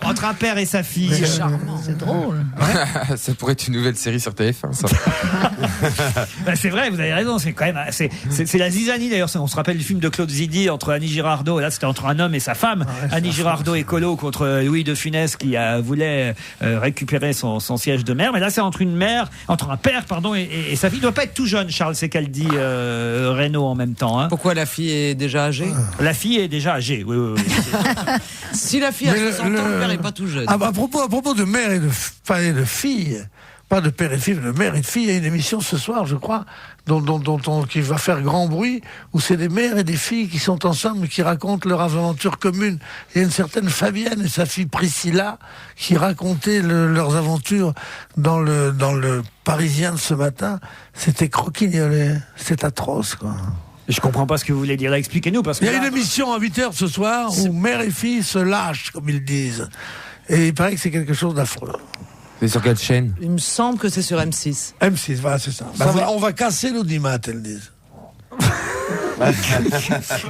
entre un père et sa fille. C'est charmant. C'est drôle. Ça pourrait être une nouvelle série sur TF1, ça. Ben, c'est vrai, vous avez raison. C'est quand même, c'est la zizanie d'ailleurs. On se rappelle du film de Claude Zidi entre Annie Girardot. Là, c'était entre un homme et sa femme. Annie Girardot écolo contre Louis de Funès qui voulait récupérer son siège de maire. Mais là, c'est entre un père, et sa fille. Il doit pas être tout jeune, Charles Secaldi Reynaud en même temps. Hein. Pourquoi la fille est déjà âgée? La fille est déjà âgée. Oui. Si la fille a 60 ans, le père est pas tout jeune. À propos de mère et de fille, pas de père et de fille, mais de mère et de fille, il y a une émission ce soir, je crois, qui va faire grand bruit, où c'est des mères et des filles qui sont ensemble, qui racontent leur aventure commune. Il y a une certaine Fabienne et sa fille Priscilla qui racontaient leurs aventures dans le Parisien de ce matin. C'était croquignolé, c'est atroce, quoi. Je comprends pas ce que vous voulez dire là. Expliquez-nous parce que. Il y a une émission à 8h ce soir où mère et fille se lâchent, comme ils disent. Et il paraît que c'est quelque chose d'affreux. C'est sur quelle chaîne? Il me semble que c'est sur M6. M6, voilà, c'est ça. On va casser l'audimat, elles disent.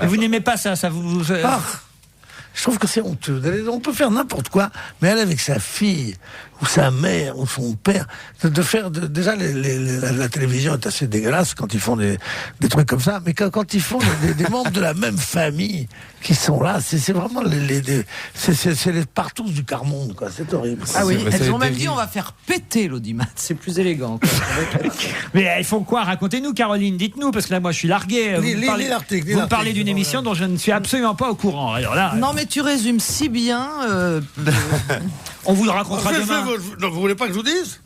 Vous n'aimez pas ça vous... Je trouve que c'est honteux. On peut faire n'importe quoi, mais aller avec sa fille, ou sa mère, ou son père, de faire... déjà, la télévision est assez dégueulasse quand ils font des trucs comme ça, mais quand ils font des membres de la même famille qui sont là, c'est vraiment c'est les partous du quart-monde, quoi. C'est horrible. Ah oui, elles ont même dit on va faire péter l'audimat. C'est plus élégant. Mais elles font quoi? Racontez-nous, Caroline, dites-nous, parce que là, moi, je suis largué. Vous me parlez d'une émission dont je ne suis absolument pas au courant. Alors là, non, mais tu résumes si bien. On vous le racontera demain. Vous voulez pas que je vous dise?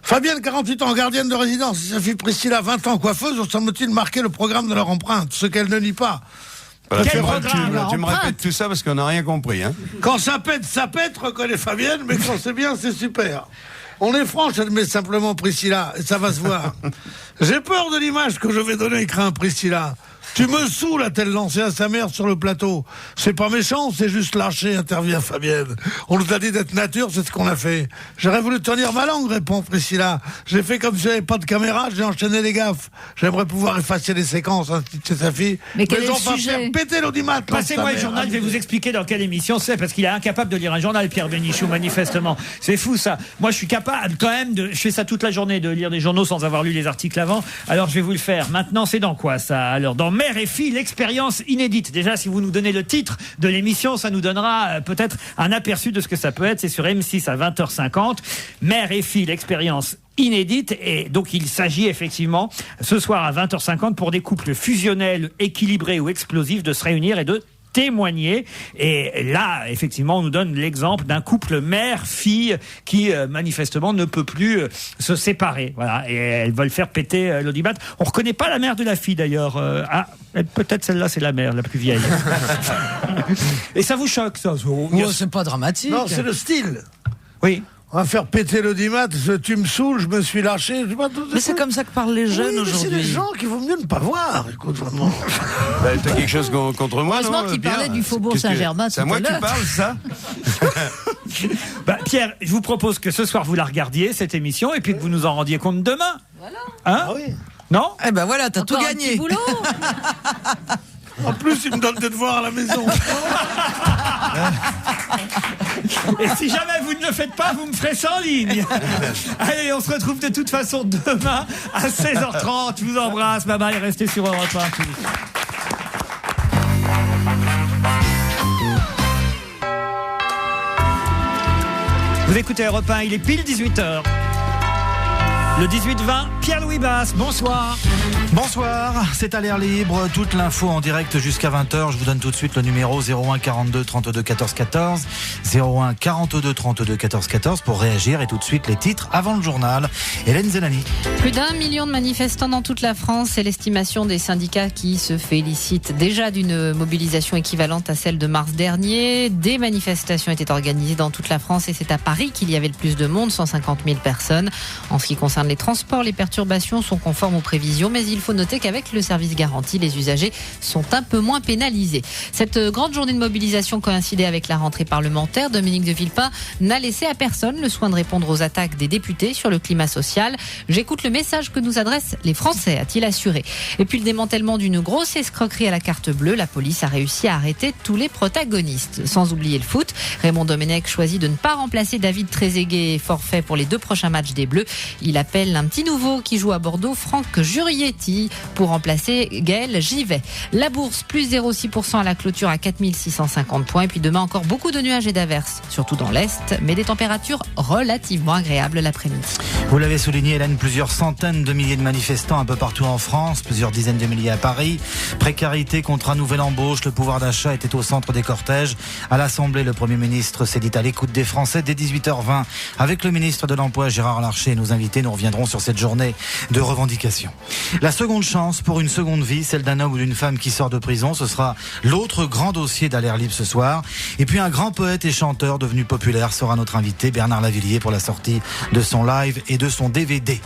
Fabienne, 48 ans, gardienne de résidence. Sa fille Priscilla, 20 ans, coiffeuse, ont semble-t-il marqué le programme de leur empreinte, ce qu'elle ne nie pas. Voilà, Quel tu programme, me répètes tout ça parce qu'on n'a rien compris. Hein. Quand ça pète, reconnaît Fabienne, mais quand c'est bien, c'est super. On est franche, elle met simplement Priscilla, et ça va se voir. J'ai peur de l'image que je vais donner, craint Priscilla. Tu me saoules, a-t-elle lancé à sa mère sur le plateau. C'est pas méchant, c'est juste lâché, intervient Fabienne. On nous a dit d'être nature, c'est ce qu'on a fait. J'aurais voulu tenir ma langue, répond Priscilla. J'ai fait comme si j'avais pas de caméra, j'ai enchaîné les gaffes. J'aimerais pouvoir effacer les séquences, ainsi de sa fille. Mais quel est le on va sujet faire péter l'audimat. Passez-moi le journal, je vais vous expliquer dans quelle émission c'est, parce qu'il est incapable de lire un journal, Pierre Bénichou, manifestement. C'est fou, ça. Moi, je suis capable, quand même, je fais ça toute la journée, de lire des journaux sans avoir lu les articles avant. Alors, je vais vous le faire. Maintenant, c'est dans quoi, ça? Alors, dans Mère et fille, l'expérience inédite. Déjà, si vous nous donnez le titre de l'émission, ça nous donnera peut-être un aperçu de ce que ça peut être. C'est sur M6 à 20h50. Mère et fille, l'expérience inédite. Et donc, il s'agit effectivement, ce soir à 20h50, pour des couples fusionnels, équilibrés ou explosifs, de se réunir et de témoigner. Et là, effectivement, on nous donne l'exemple d'un couple mère-fille qui, manifestement, ne peut plus se séparer. Voilà. Et elles veulent faire péter l'audimat. On reconnaît pas la mère de la fille, d'ailleurs. Peut-être celle-là, c'est la mère, la plus vieille. Et ça vous choque, ça? C'est pas dramatique. Non, c'est le style. Oui. On va faire péter l'audimat, tu me saoules, je me suis lâché. Mais c'est comme ça que parlent les jeunes aujourd'hui. C'est des gens qu'il vaut mieux ne pas voir. Écoute, vraiment. T'as quelque chose contre moi, Heureusement non, qu'il Pierre? parlait du Faubourg Qu'est-ce que- Saint-Germain C'est à tout moi à que tu l'heure. parles, ça? Pierre, je vous propose que ce soir, vous la regardiez, cette émission, et puis que vous nous en rendiez compte demain. Voilà. Hein? Ah oui. Non? Eh ben voilà, t'as Encore tout un gagné. petit boulot. En plus, il me donne des devoirs à la maison. Et si jamais vous ne le faites pas, vous me ferez ça en ligne. Allez, on se retrouve de toute façon demain à 16h30. Je vous embrasse. Bye bye. Restez sur Europe 1 tous. Vous écoutez Europe 1, il est pile 18h. Le 18-20, Pierre-Louis Basse, bonsoir. Bonsoir, c'est à l'air libre, toute l'info en direct jusqu'à 20h. Je vous donne tout de suite le numéro 01 42 32 14 14, 01 42 32 14 14 pour réagir, et tout de suite les titres avant le journal. Hélène Zellani. Plus d'1 million de manifestants dans toute la France, c'est l'estimation des syndicats qui se félicitent déjà d'une mobilisation équivalente à celle de mars dernier. Des manifestations étaient organisées dans toute la France et c'est à Paris qu'il y avait le plus de monde, 150 000 personnes. En ce qui concerne les transports, les perturbations sont conformes aux prévisions, mais il faut noter qu'avec le service garanti, les usagers sont un peu moins pénalisés. Cette grande journée de mobilisation coïncidait avec la rentrée parlementaire. Dominique de Villepin n'a laissé à personne le soin de répondre aux attaques des députés sur le climat social. J'écoute le message que nous adressent les Français, a-t-il assuré. Et puis le démantèlement d'une grosse escroquerie à la carte bleue, la police a réussi à arrêter tous les protagonistes. Sans oublier le foot, Raymond Domenech choisit de ne pas remplacer David Trezeguet, forfait pour les 2 prochains matchs des Bleus. Il appelle un petit nouveau qui joue à Bordeaux, Franck Jurietti, pour remplacer Gaël Givet. La bourse, plus 0,6% à la clôture à 4650 points. Et puis demain, encore beaucoup de nuages et d'averses, surtout dans l'Est, mais des températures relativement agréables l'après-midi. Vous l'avez souligné, Hélène, plusieurs centaines de milliers de manifestants un peu partout en France, plusieurs dizaines de milliers à Paris. Précarité, contrat, nouvelle embauche, le pouvoir d'achat était au centre des cortèges. À l'Assemblée, le Premier ministre s'est dit à l'écoute des Français dès 18h20 avec le ministre de l'Emploi Gérard Larcher et nos invités. Nous reviendrons sur cette journée de revendication. La seconde chance pour une seconde vie, celle d'un homme ou d'une femme qui sort de prison, ce sera l'autre grand dossier d'À l'air libre ce soir. Et puis un grand poète et chanteur devenu populaire sera notre invité, Bernard Lavilliers, pour la sortie de son live et de son DVD.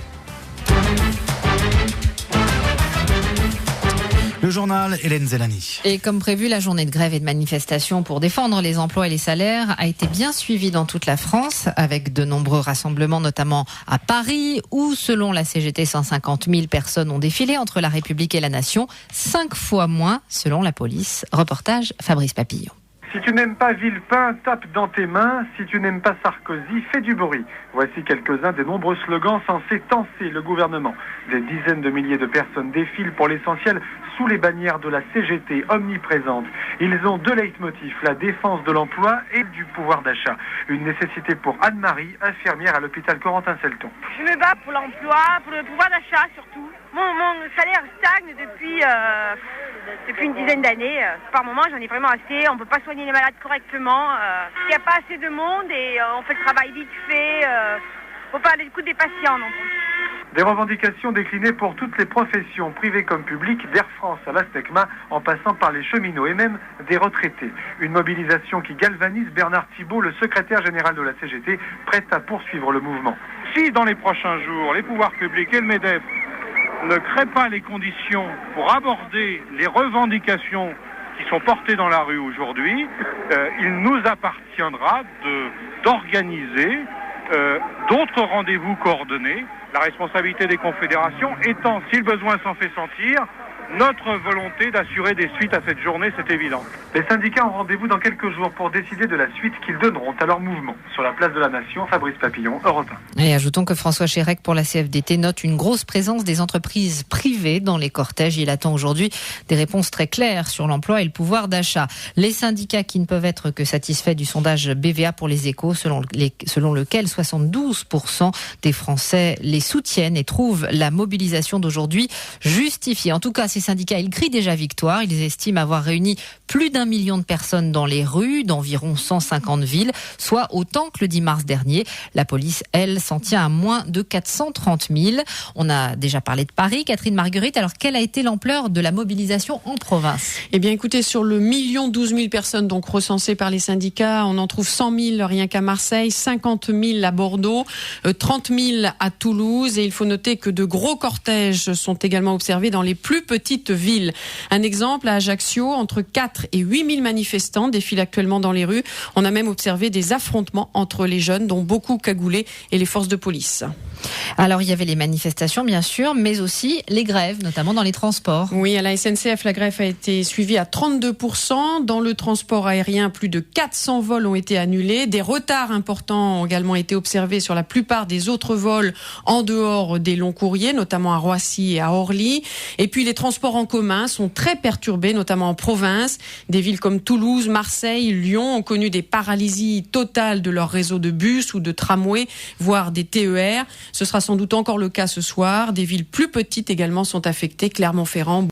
Le journal, Hélène Zellani. Et comme prévu, la journée de grève et de manifestation pour défendre les emplois et les salaires a été bien suivie dans toute la France, avec de nombreux rassemblements, notamment à Paris, où, selon la CGT, 150 000 personnes ont défilé entre la République et la Nation, 5 fois moins, selon la police. Reportage Fabrice Papillon. Si tu n'aimes pas Villepin, tape dans tes mains. Si tu n'aimes pas Sarkozy, fais du bruit. Voici quelques-uns des nombreux slogans censés tenser le gouvernement. Des dizaines de milliers de personnes défilent pour l'essentiel sous les bannières de la CGT omniprésente. Ils ont 2 leitmotifs, la défense de l'emploi et du pouvoir d'achat. Une nécessité pour Anne-Marie, infirmière à l'hôpital Corentin-Selton. Je me bats pour l'emploi, pour le pouvoir d'achat surtout. Mon salaire stagne depuis une dizaine d'années. Par moment, j'en ai vraiment assez. On ne peut pas soigner les malades correctement. Il n'y a pas assez de monde et on fait le travail vite fait. faut pas aller du coup des patients non plus. Des revendications déclinées pour toutes les professions, privées comme publiques, d'Air France à l'Astecma, en passant par les cheminots et même des retraités. Une mobilisation qui galvanise Bernard Thibault, le secrétaire général de la CGT, prêt à poursuivre le mouvement. Si dans les prochains jours, les pouvoirs publics et le MEDEF ne créent pas les conditions pour aborder les revendications qui sont portées dans la rue aujourd'hui, il nous appartiendra d'organiser d'autres rendez-vous coordonnés. La responsabilité des confédérations étant, si le besoin s'en fait sentir, notre volonté d'assurer des suites à cette journée, c'est évident. Les syndicats ont rendez-vous dans quelques jours pour décider de la suite qu'ils donneront à leur mouvement. Sur la place de la Nation, Fabrice Papillon, Europe 1. Et ajoutons que François Chérec pour la CFDT note une grosse présence des entreprises privées dans les cortèges. Il attend aujourd'hui des réponses très claires sur l'emploi et le pouvoir d'achat. Les syndicats qui ne peuvent être que satisfaits du sondage BVA pour les Échos, selon lequel 72% des Français les soutiennent et trouvent la mobilisation d'aujourd'hui justifiée. En tout cas, ces syndicats, ils crient déjà victoire. Ils estiment avoir réuni plus d'1 million de personnes dans les rues d'environ 150 villes, soit autant que le 10 mars dernier. La police, elle, s'en tient à moins de 430 000. On a déjà parlé de Paris. Catherine Marguerite, alors quelle a été l'ampleur de la mobilisation en province ? Eh bien, écoutez, sur le 12 000 personnes donc recensées par les syndicats, on en trouve 100 000 rien qu'à Marseille, 50 000 à Bordeaux, 30 000 à Toulouse. Et il faut noter que de gros cortèges sont également observés dans les plus petites villes. Un exemple, à Ajaccio, entre 4 et 8 000 manifestants défilent actuellement dans les rues. On a même observé des affrontements entre les jeunes, dont beaucoup cagoulés, et les forces de police. Alors, il y avait les manifestations, bien sûr, mais aussi les grèves, notamment dans les transports. Oui, à la SNCF, la grève a été suivie à 32%. Dans le transport aérien, plus de 400 vols ont été annulés. Des retards importants ont également été observés sur la plupart des autres vols en dehors des longs courriers, notamment à Roissy et à Orly. Et puis, les transports en commun sont très perturbés, notamment en province. Des villes comme Toulouse, Marseille, Lyon ont connu des paralysies totales de leur réseau de bus ou de tramways, voire des TER. Ce sera sans doute encore le cas ce soir. Des villes plus petites également sont affectées, Clermont-Ferrand,